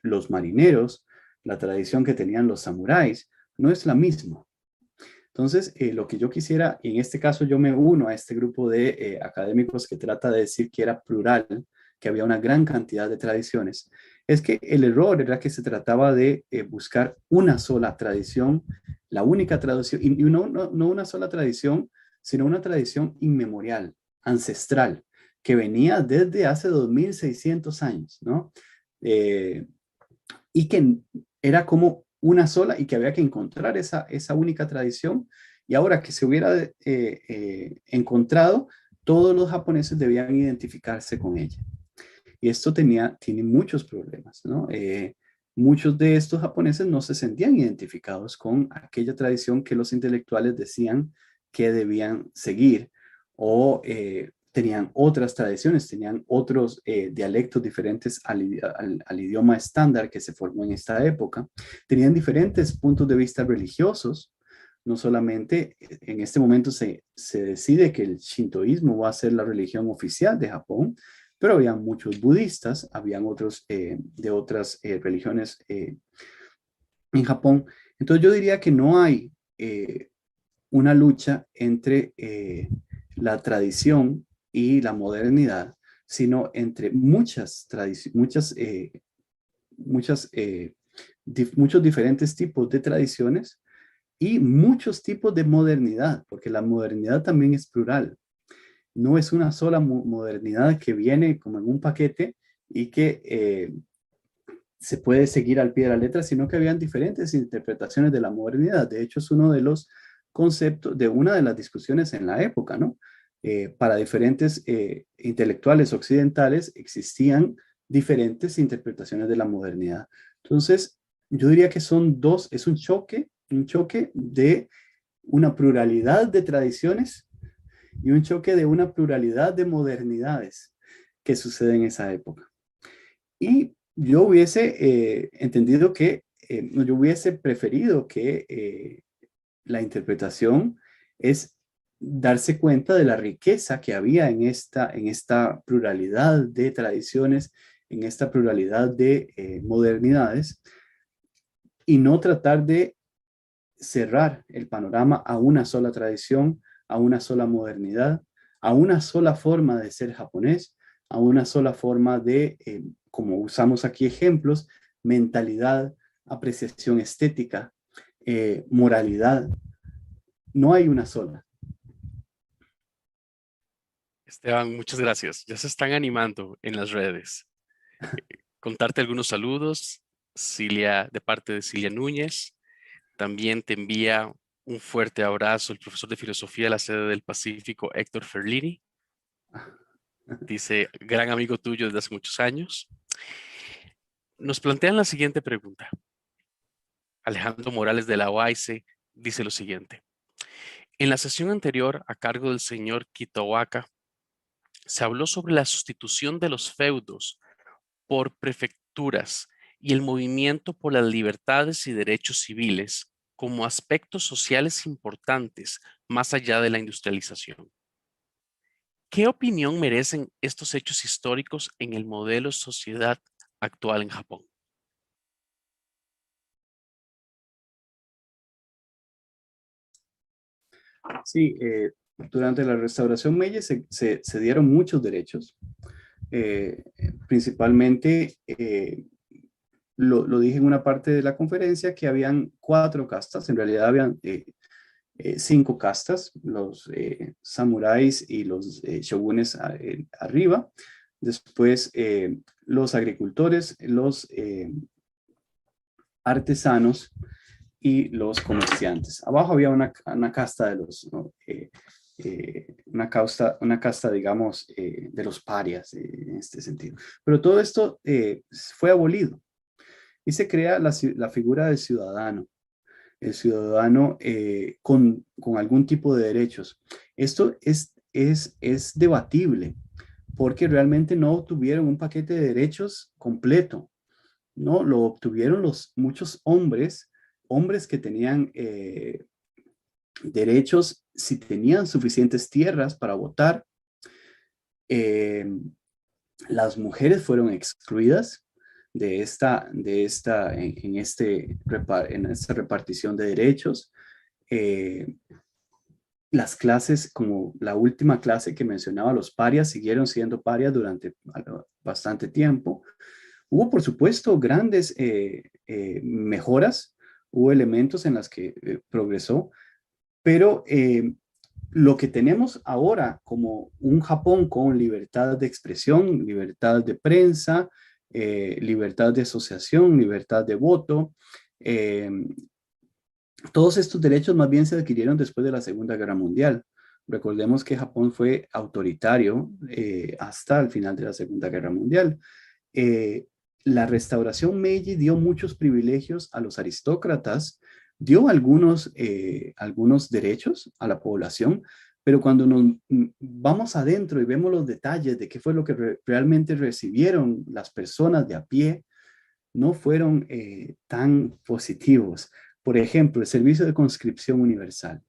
los marineros, la tradición que tenían los samuráis, no es la misma. Entonces, lo que yo quisiera, y en este caso yo me uno a este grupo de académicos que trata de decir que era plural, que había una gran cantidad de tradiciones, es que el error era que se trataba de buscar una sola tradición, la única tradición, y no una sola tradición, sino una tradición inmemorial, ancestral, que venía desde hace 2600 años, ¿no? Eh, y que era como una sola y que había que encontrar esa única tradición. Y ahora que se hubiera encontrado, todos los japoneses debían identificarse con ella. Y esto tiene muchos problemas, ¿no? Muchos de estos japoneses no se sentían identificados con aquella tradición que los intelectuales decían que debían seguir o tenían otras tradiciones, tenían otros dialectos diferentes al idioma estándar que se formó en esta época, tenían diferentes puntos de vista religiosos. No solamente en este momento se decide que el shintoísmo va a ser la religión oficial de Japón, pero había muchos budistas, habían otros de otras religiones en Japón. Entonces yo diría que no hay una lucha entre la tradición y la modernidad, sino entre muchos diferentes tipos de tradiciones y muchos tipos de modernidad, porque la modernidad también es plural. No es una sola modernidad que viene como en un paquete y que se puede seguir al pie de la letra, sino que habían diferentes interpretaciones de la modernidad. De hecho, es uno de los conceptos de una de las discusiones en la época, ¿no? Para diferentes intelectuales occidentales existían diferentes interpretaciones de la modernidad. Entonces, yo diría que son dos, es un choque de una pluralidad de tradiciones y un choque de una pluralidad de modernidades que sucede en esa época. Y yo hubiese entendido que, yo hubiese preferido que la interpretación es darse cuenta de la riqueza que había en esta pluralidad de tradiciones, en esta pluralidad de modernidades, y no tratar de cerrar el panorama a una sola tradición, a una sola modernidad, a una sola forma de ser japonés, a una sola forma de, como usamos aquí ejemplos, mentalidad, apreciación estética, moralidad. No hay una sola. Esteban, muchas gracias. Ya se están animando en las redes. Contarte algunos saludos, Cilia, de parte de Cilia Núñez. También te envía un fuerte abrazo el profesor de filosofía de la sede del Pacífico, Héctor Ferlini. Dice, gran amigo tuyo desde hace muchos años. Nos plantean la siguiente pregunta. Alejandro Morales de la OAICE dice lo siguiente. En la sesión anterior, a cargo del señor Kitowaka, se habló sobre la sustitución de los feudos por prefecturas y el movimiento por las libertades y derechos civiles como aspectos sociales importantes más allá de la industrialización. ¿Qué opinión merecen estos hechos históricos en el modelo sociedad actual en Japón? Sí, durante la restauración Meiji se dieron muchos derechos, principalmente lo dije en una parte de la conferencia, que habían 4 castas, en realidad habían 5 castas, los samuráis y los shogunes arriba, después los agricultores, los artesanos y los comerciantes. Abajo había una casta de los, ¿no? Una casta, digamos, de los parias en este sentido. Pero todo esto fue abolido y se crea la figura del ciudadano, el ciudadano con algún tipo de derechos. Esto es debatible porque realmente no obtuvieron un paquete de derechos completo, ¿no? Lo obtuvieron muchos hombres que tenían derechos si tenían suficientes tierras para votar. Eh, las mujeres fueron excluidas en esta repartición de derechos. Eh, las clases, como la última clase que mencionaba, los parias, siguieron siendo parias durante bastante tiempo. Hubo, por supuesto, grandes mejoras, hubo elementos en las que progresó, pero lo que tenemos ahora como un Japón con libertad de expresión, libertad de prensa, libertad de asociación, libertad de voto, eh, todos estos derechos más bien se adquirieron después de la Segunda Guerra Mundial. Recordemos que Japón fue autoritario hasta el final de la Segunda Guerra Mundial. Eh, la restauración Meiji dio muchos privilegios a los aristócratas, dio algunos derechos a la población, pero cuando nos vamos adentro y vemos los detalles de qué fue lo que realmente recibieron las personas de a pie, no fueron tan positivos. Por ejemplo, el servicio de conscripción universal.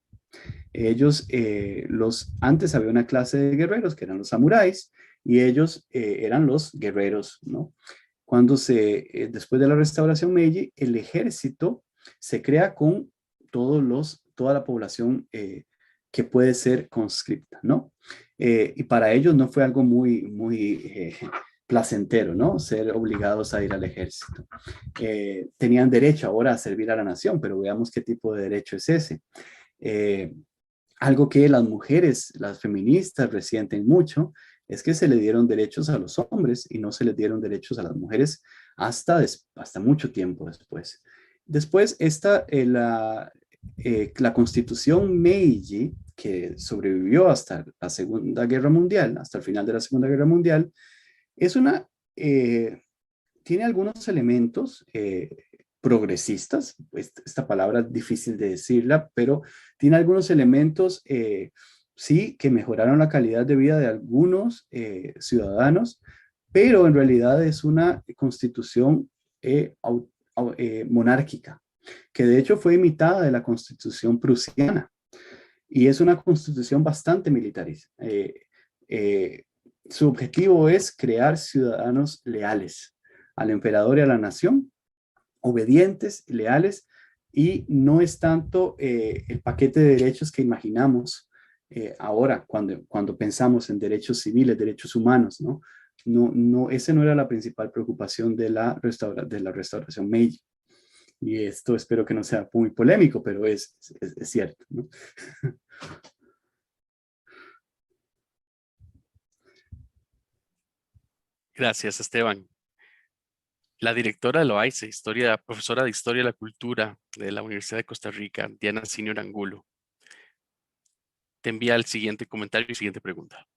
Antes había una clase de guerreros que eran los samuráis y ellos eran los guerreros, ¿no? Después de la restauración Meiji, el ejército se crea con toda la población que puede ser conscripta, ¿no? Y para ellos no fue algo muy placentero, ¿no? Ser obligados a ir al ejército. Tenían derecho ahora a servir a la nación, pero veamos qué tipo de derecho es ese. Eh, Algo que las mujeres, las feministas resienten mucho, es que se le dieron derechos a los hombres y no se les dieron derechos a las mujeres hasta mucho tiempo después. Después, la Constitución Meiji, que sobrevivió hasta la Segunda Guerra Mundial, hasta el final de la Segunda Guerra Mundial, es eh, tiene algunos elementos progresistas. Esta palabra es difícil de decirla, pero tiene algunos elementos, sí, que mejoraron la calidad de vida de algunos ciudadanos, pero en realidad es una constitución monárquica, que de hecho fue imitada de la constitución prusiana, y es una constitución bastante militarista. Su objetivo es crear ciudadanos leales al emperador y a la nación, obedientes, leales, y no es tanto el paquete de derechos que imaginamos ahora cuando pensamos en derechos civiles, derechos humanos, ¿no? Esa no era la principal preocupación de la restauración Meiji. Y esto espero que no sea muy polémico, pero es cierto, ¿no? Gracias, Esteban. La directora de la OAICE, profesora de Historia de la Cultura de la Universidad de Costa Rica, Diana Senior Angulo, te envía el siguiente comentario y siguiente pregunta.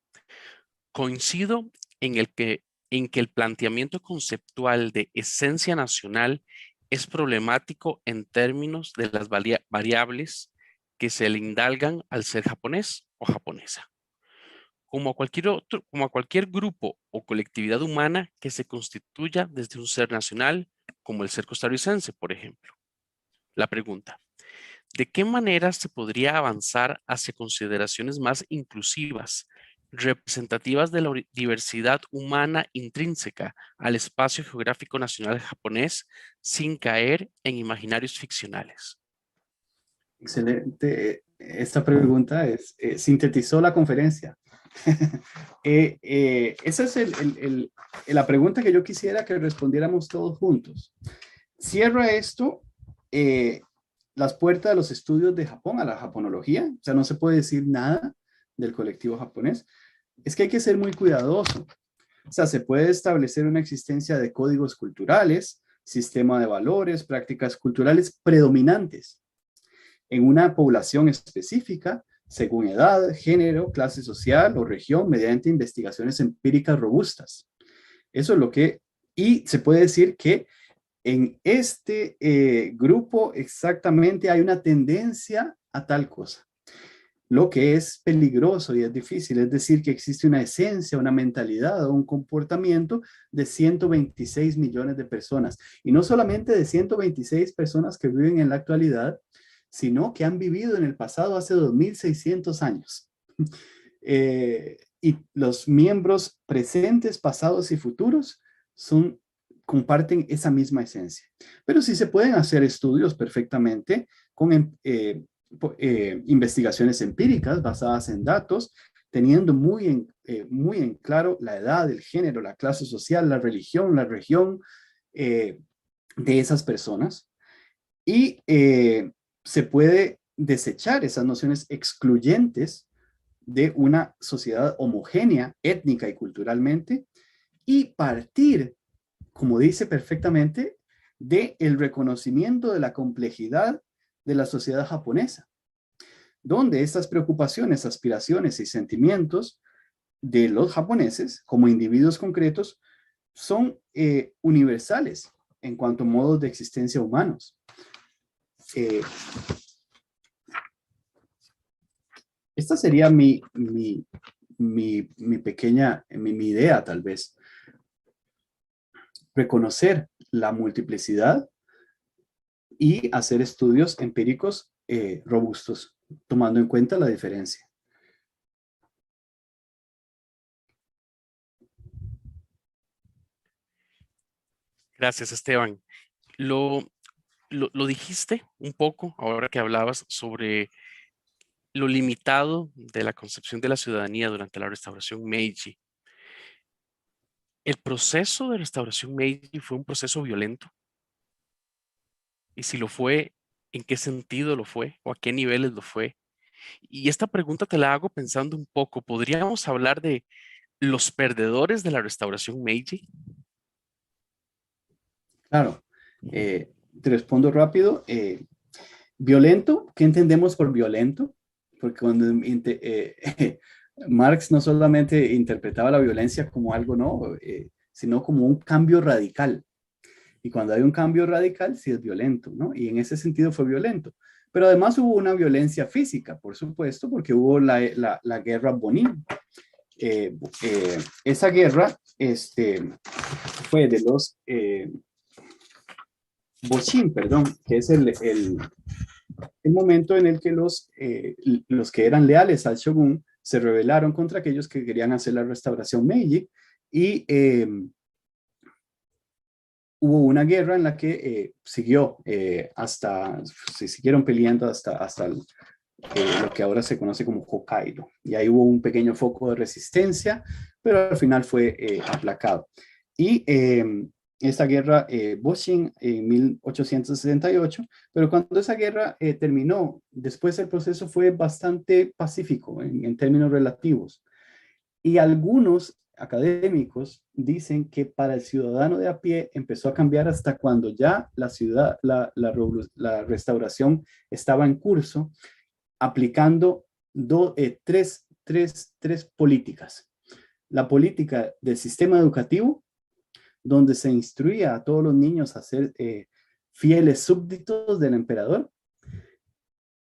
Coincido en que el planteamiento conceptual de esencia nacional es problemático en términos de las variables que se le indalgan al ser japonés o japonesa, como a cualquier grupo o colectividad humana que se constituya desde un ser nacional, como el ser costarricense, por ejemplo. La pregunta: ¿de qué manera se podría avanzar hacia consideraciones más inclusivas, representativas de la diversidad humana intrínseca al espacio geográfico nacional japonés, sin caer en imaginarios ficcionales? Excelente. Esta pregunta sintetizó la conferencia. Esa es la pregunta que yo quisiera que respondiéramos todos juntos. Cierra esto las puertas de los estudios de Japón a la japonología. O sea, no se puede decir nada del colectivo japonés. Es que hay que ser muy cuidadoso. O sea, se puede establecer una existencia de códigos culturales, sistema de valores, prácticas culturales predominantes en una población específica, según edad, género, clase social o región, mediante investigaciones empíricas robustas. Eso es lo que, y se puede decir que en este grupo exactamente hay una tendencia a tal cosa. Lo que es peligroso y es difícil, es decir, que existe una esencia, una mentalidad o un comportamiento de 126 millones de personas. Y no solamente de 126 personas que viven en la actualidad, sino que han vivido en el pasado hace 2600 años. Y los miembros presentes, pasados y futuros comparten esa misma esencia. Pero sí se pueden hacer estudios perfectamente con investigaciones empíricas basadas en datos, teniendo muy en claro la edad, el género, la clase social, la religión, la región de esas personas. Y se puede desechar esas nociones excluyentes de una sociedad homogénea, étnica y culturalmente, y partir, como dice perfectamente, del reconocimiento de la complejidad de la sociedad japonesa, donde estas preocupaciones, aspiraciones y sentimientos de los japoneses como individuos concretos son universales en cuanto a modos de existencia humanos. Esta sería mi pequeña, mi idea tal vez. Reconocer la multiplicidad y hacer estudios empíricos robustos, tomando en cuenta la diferencia. Gracias, Esteban. Lo dijiste un poco ahora que hablabas sobre lo limitado de la concepción de la ciudadanía durante la restauración Meiji. ¿El proceso de restauración Meiji fue un proceso violento? Y si lo fue, ¿en qué sentido lo fue? ¿O a qué niveles lo fue? Y esta pregunta te la hago pensando un poco. ¿Podríamos hablar de los perdedores de la restauración Meiji? Claro, te respondo rápido. Violento, ¿qué entendemos por violento? Porque cuando Marx no solamente interpretaba la violencia como algo, ¿no? Sino como un cambio radical. Y cuando hay un cambio radical, sí es violento, ¿no? Y en ese sentido fue violento. Pero además hubo una violencia física, por supuesto, porque hubo la guerra Bonin. Esa guerra fue de los Boshin, perdón, que es el momento en el que los que eran leales al shogun se rebelaron contra aquellos que querían hacer la restauración Meiji y hubo una guerra en la que siguió se siguieron peleando hasta lo que ahora se conoce como Hokkaido. Y ahí hubo un pequeño foco de resistencia, pero al final fue aplacado. Y esta guerra Boshin en 1868, pero cuando esa guerra terminó, después el proceso fue bastante pacífico en términos relativos. Y algunos académicos dicen que para el ciudadano de a pie empezó a cambiar hasta cuando ya la restauración estaba en curso, aplicando tres políticas. La política del sistema educativo, donde se instruía a todos los niños a ser fieles súbditos del emperador.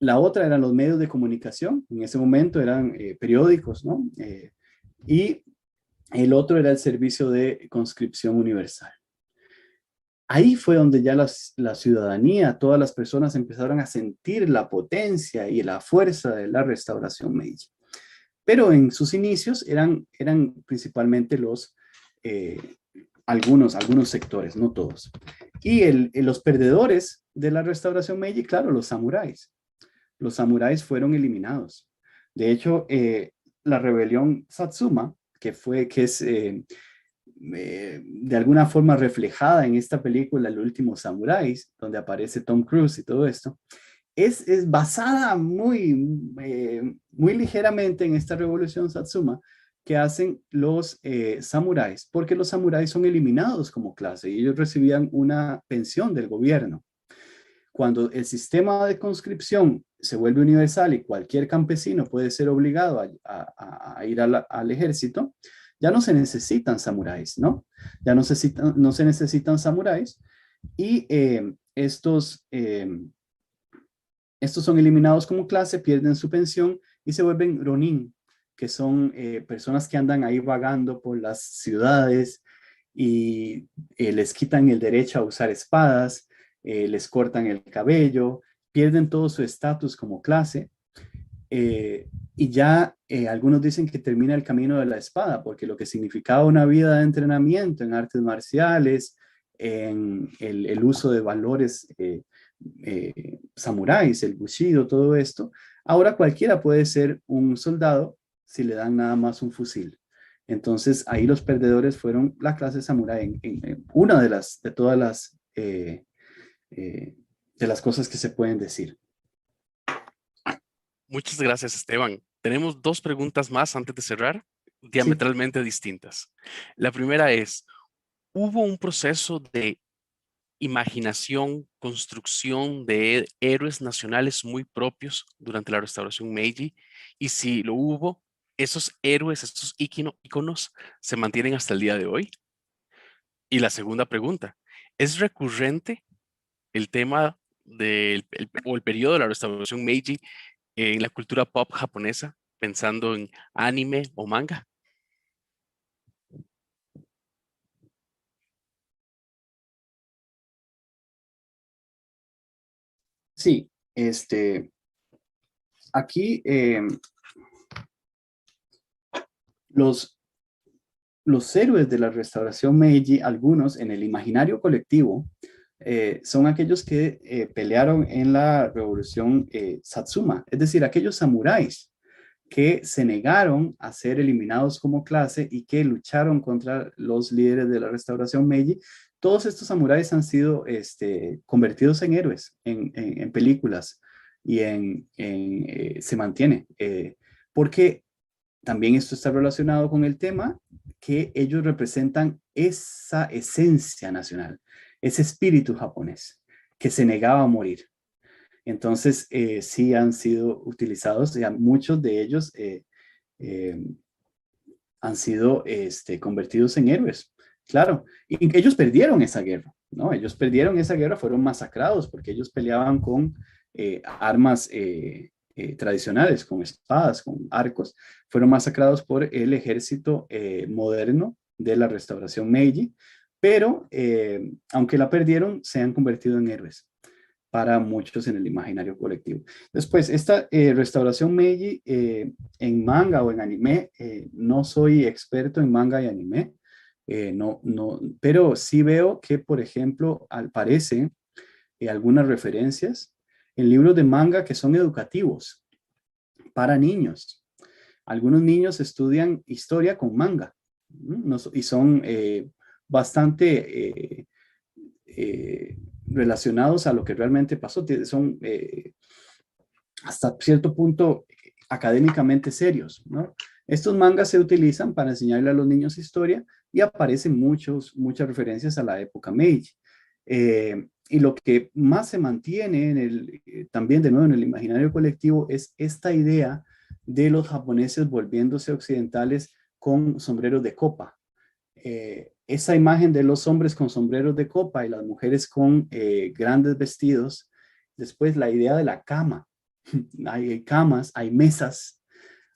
La otra eran los medios de comunicación, en ese momento eran periódicos, ¿no? Y el otro era el servicio de conscripción universal. Ahí fue donde ya la ciudadanía, todas las personas empezaron a sentir la potencia y la fuerza de la restauración Meiji. Pero en sus inicios eran principalmente algunos sectores, no todos. Y los perdedores de la restauración Meiji, claro, los samuráis. Los samuráis fueron eliminados. De hecho, la rebelión Satsuma, que es de alguna forma reflejada en esta película, El último Samurái, donde aparece Tom Cruise y todo esto, es basada muy ligeramente en esta revolución Satsuma que hacen los samuráis, porque los samuráis son eliminados como clase y ellos recibían una pensión del gobierno. Cuando el sistema de conscripción se vuelve universal y cualquier campesino puede ser obligado a ir al ejército, ya no se necesitan samuráis, ¿no? Ya no se necesitan samuráis y estos son eliminados como clase, pierden su pensión y se vuelven ronin, que son personas que andan ahí vagando por las ciudades y les quitan el derecho a usar espadas, les cortan el cabello, pierden todo su estatus como clase. Y ya algunos dicen que termina el camino de la espada, porque lo que significaba una vida de entrenamiento en artes marciales, en el uso de valores samuráis, el bushido, todo esto, ahora cualquiera puede ser un soldado si le dan nada más un fusil. Entonces ahí los perdedores fueron la clase samurái en una de todas eh, de las cosas que se pueden decir. Muchas gracias, Esteban. Tenemos dos preguntas más antes de cerrar, Sí, diametralmente distintas. La primera es, ¿hubo un proceso de imaginación, construcción de héroes nacionales muy propios durante la restauración Meiji? Y si lo hubo, ¿esos héroes, esos íconos se mantienen hasta el día de hoy? Y la segunda pregunta, ¿es recurrente el tema o el periodo de la restauración Meiji en la cultura pop japonesa, pensando en anime o manga? sí, aquí los, los héroes de la restauración Meiji, algunos en el imaginario colectivo, son aquellos que pelearon en la revolución Satsuma, es decir, aquellos samuráis que se negaron a ser eliminados como clase y que lucharon contra los líderes de la restauración Meiji. Todos estos samuráis han sido convertidos en héroes en películas y se mantiene, porque también esto está relacionado con el tema que ellos representan esa esencia nacional, ese espíritu japonés que se negaba a morir. Entonces, sí han sido utilizados, ya muchos de ellos eh, han sido convertidos en héroes. Claro, y ellos perdieron esa guerra, ¿no? Ellos perdieron esa guerra, fueron masacrados porque ellos peleaban con armas tradicionales, con espadas, con arcos. Fueron masacrados por el ejército moderno de la restauración Meiji, pero aunque la perdieron, se han convertido en héroes para muchos en el imaginario colectivo. Después, esta restauración Meiji en manga o en anime, no soy experto en manga y anime, no, pero sí veo que, por ejemplo, aparecen algunas referencias en libros de manga que son educativos para niños. Algunos niños estudian historia con manga, ¿no? Y son bastante relacionados a lo que realmente pasó. Son hasta cierto punto académicamente serios, ¿no? Estos mangas se utilizan para enseñarle a los niños historia y aparecen muchas referencias a la época Meiji. Y lo que más se mantiene también de nuevo en el imaginario colectivo es esta idea de los japoneses volviéndose occidentales con sombreros de copa. Esa imagen de los hombres con sombreros de copa y las mujeres con grandes vestidos. Después la idea de la cama. Hay camas, hay mesas,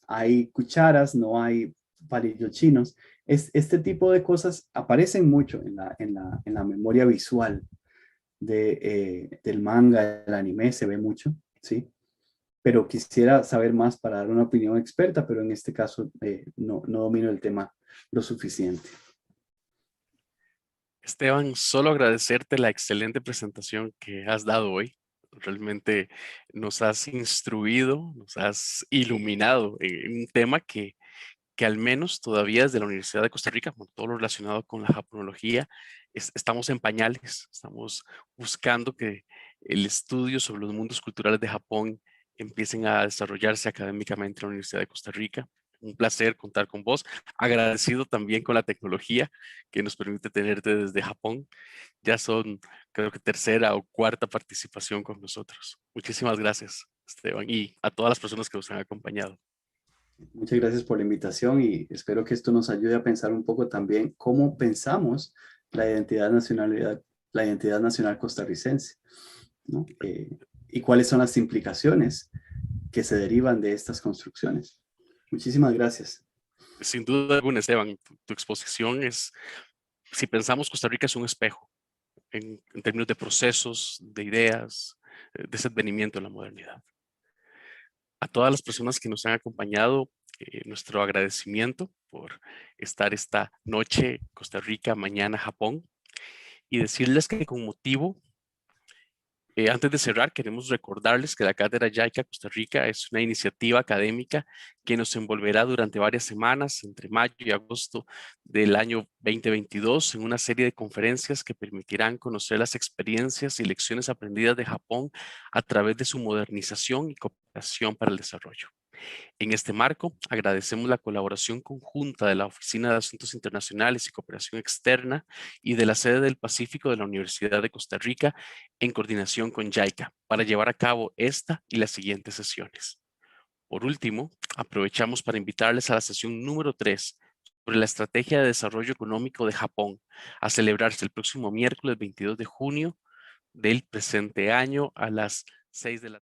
hay cucharas, no hay palillos chinos. Este tipo de cosas aparecen mucho en la memoria visual del manga, del anime, se ve mucho, ¿sí? Pero quisiera saber más para dar una opinión experta, pero en este caso no domino el tema lo suficiente. Esteban, solo agradecerte la excelente presentación que has dado hoy. Realmente nos has instruido, nos has iluminado en un tema que al menos todavía desde la Universidad de Costa Rica, con todo lo relacionado con la japonología, estamos en pañales, estamos buscando que el estudio sobre los mundos culturales de Japón empiecen a desarrollarse académicamente en la Universidad de Costa Rica. Un placer contar con vos, agradecido también con la tecnología que nos permite tenerte desde Japón. Ya son, creo que tercera o cuarta participación con nosotros. Muchísimas gracias, Esteban, y a todas las personas que nos han acompañado. Muchas gracias por la invitación y espero que esto nos ayude a pensar un poco también cómo pensamos la identidad nacional costarricense, ¿no? Y cuáles son las implicaciones que se derivan de estas construcciones. Muchísimas gracias. Sin duda alguna, Esteban, tu exposición es, si pensamos Costa Rica es un espejo en términos de procesos, de ideas, de ese advenimiento en la modernidad. A todas las personas que nos han acompañado, nuestro agradecimiento por estar esta noche Costa Rica, mañana Japón, y decirles que con motivo antes de cerrar, queremos recordarles que la Cátedra Jaica Costa Rica es una iniciativa académica que nos envolverá durante varias semanas, entre mayo y agosto del año 2022, en una serie de conferencias que permitirán conocer las experiencias y lecciones aprendidas de Japón a través de su modernización y cooperación para el desarrollo. En este marco, agradecemos la colaboración conjunta de la Oficina de Asuntos Internacionales y Cooperación Externa y de la sede del Pacífico de la Universidad de Costa Rica en coordinación con JICA para llevar a cabo esta y las siguientes sesiones. Por último, aprovechamos para invitarles a la sesión número 3 sobre la Estrategia de Desarrollo Económico de Japón, a celebrarse el próximo miércoles 22 de junio del presente año a las 6 de la tarde.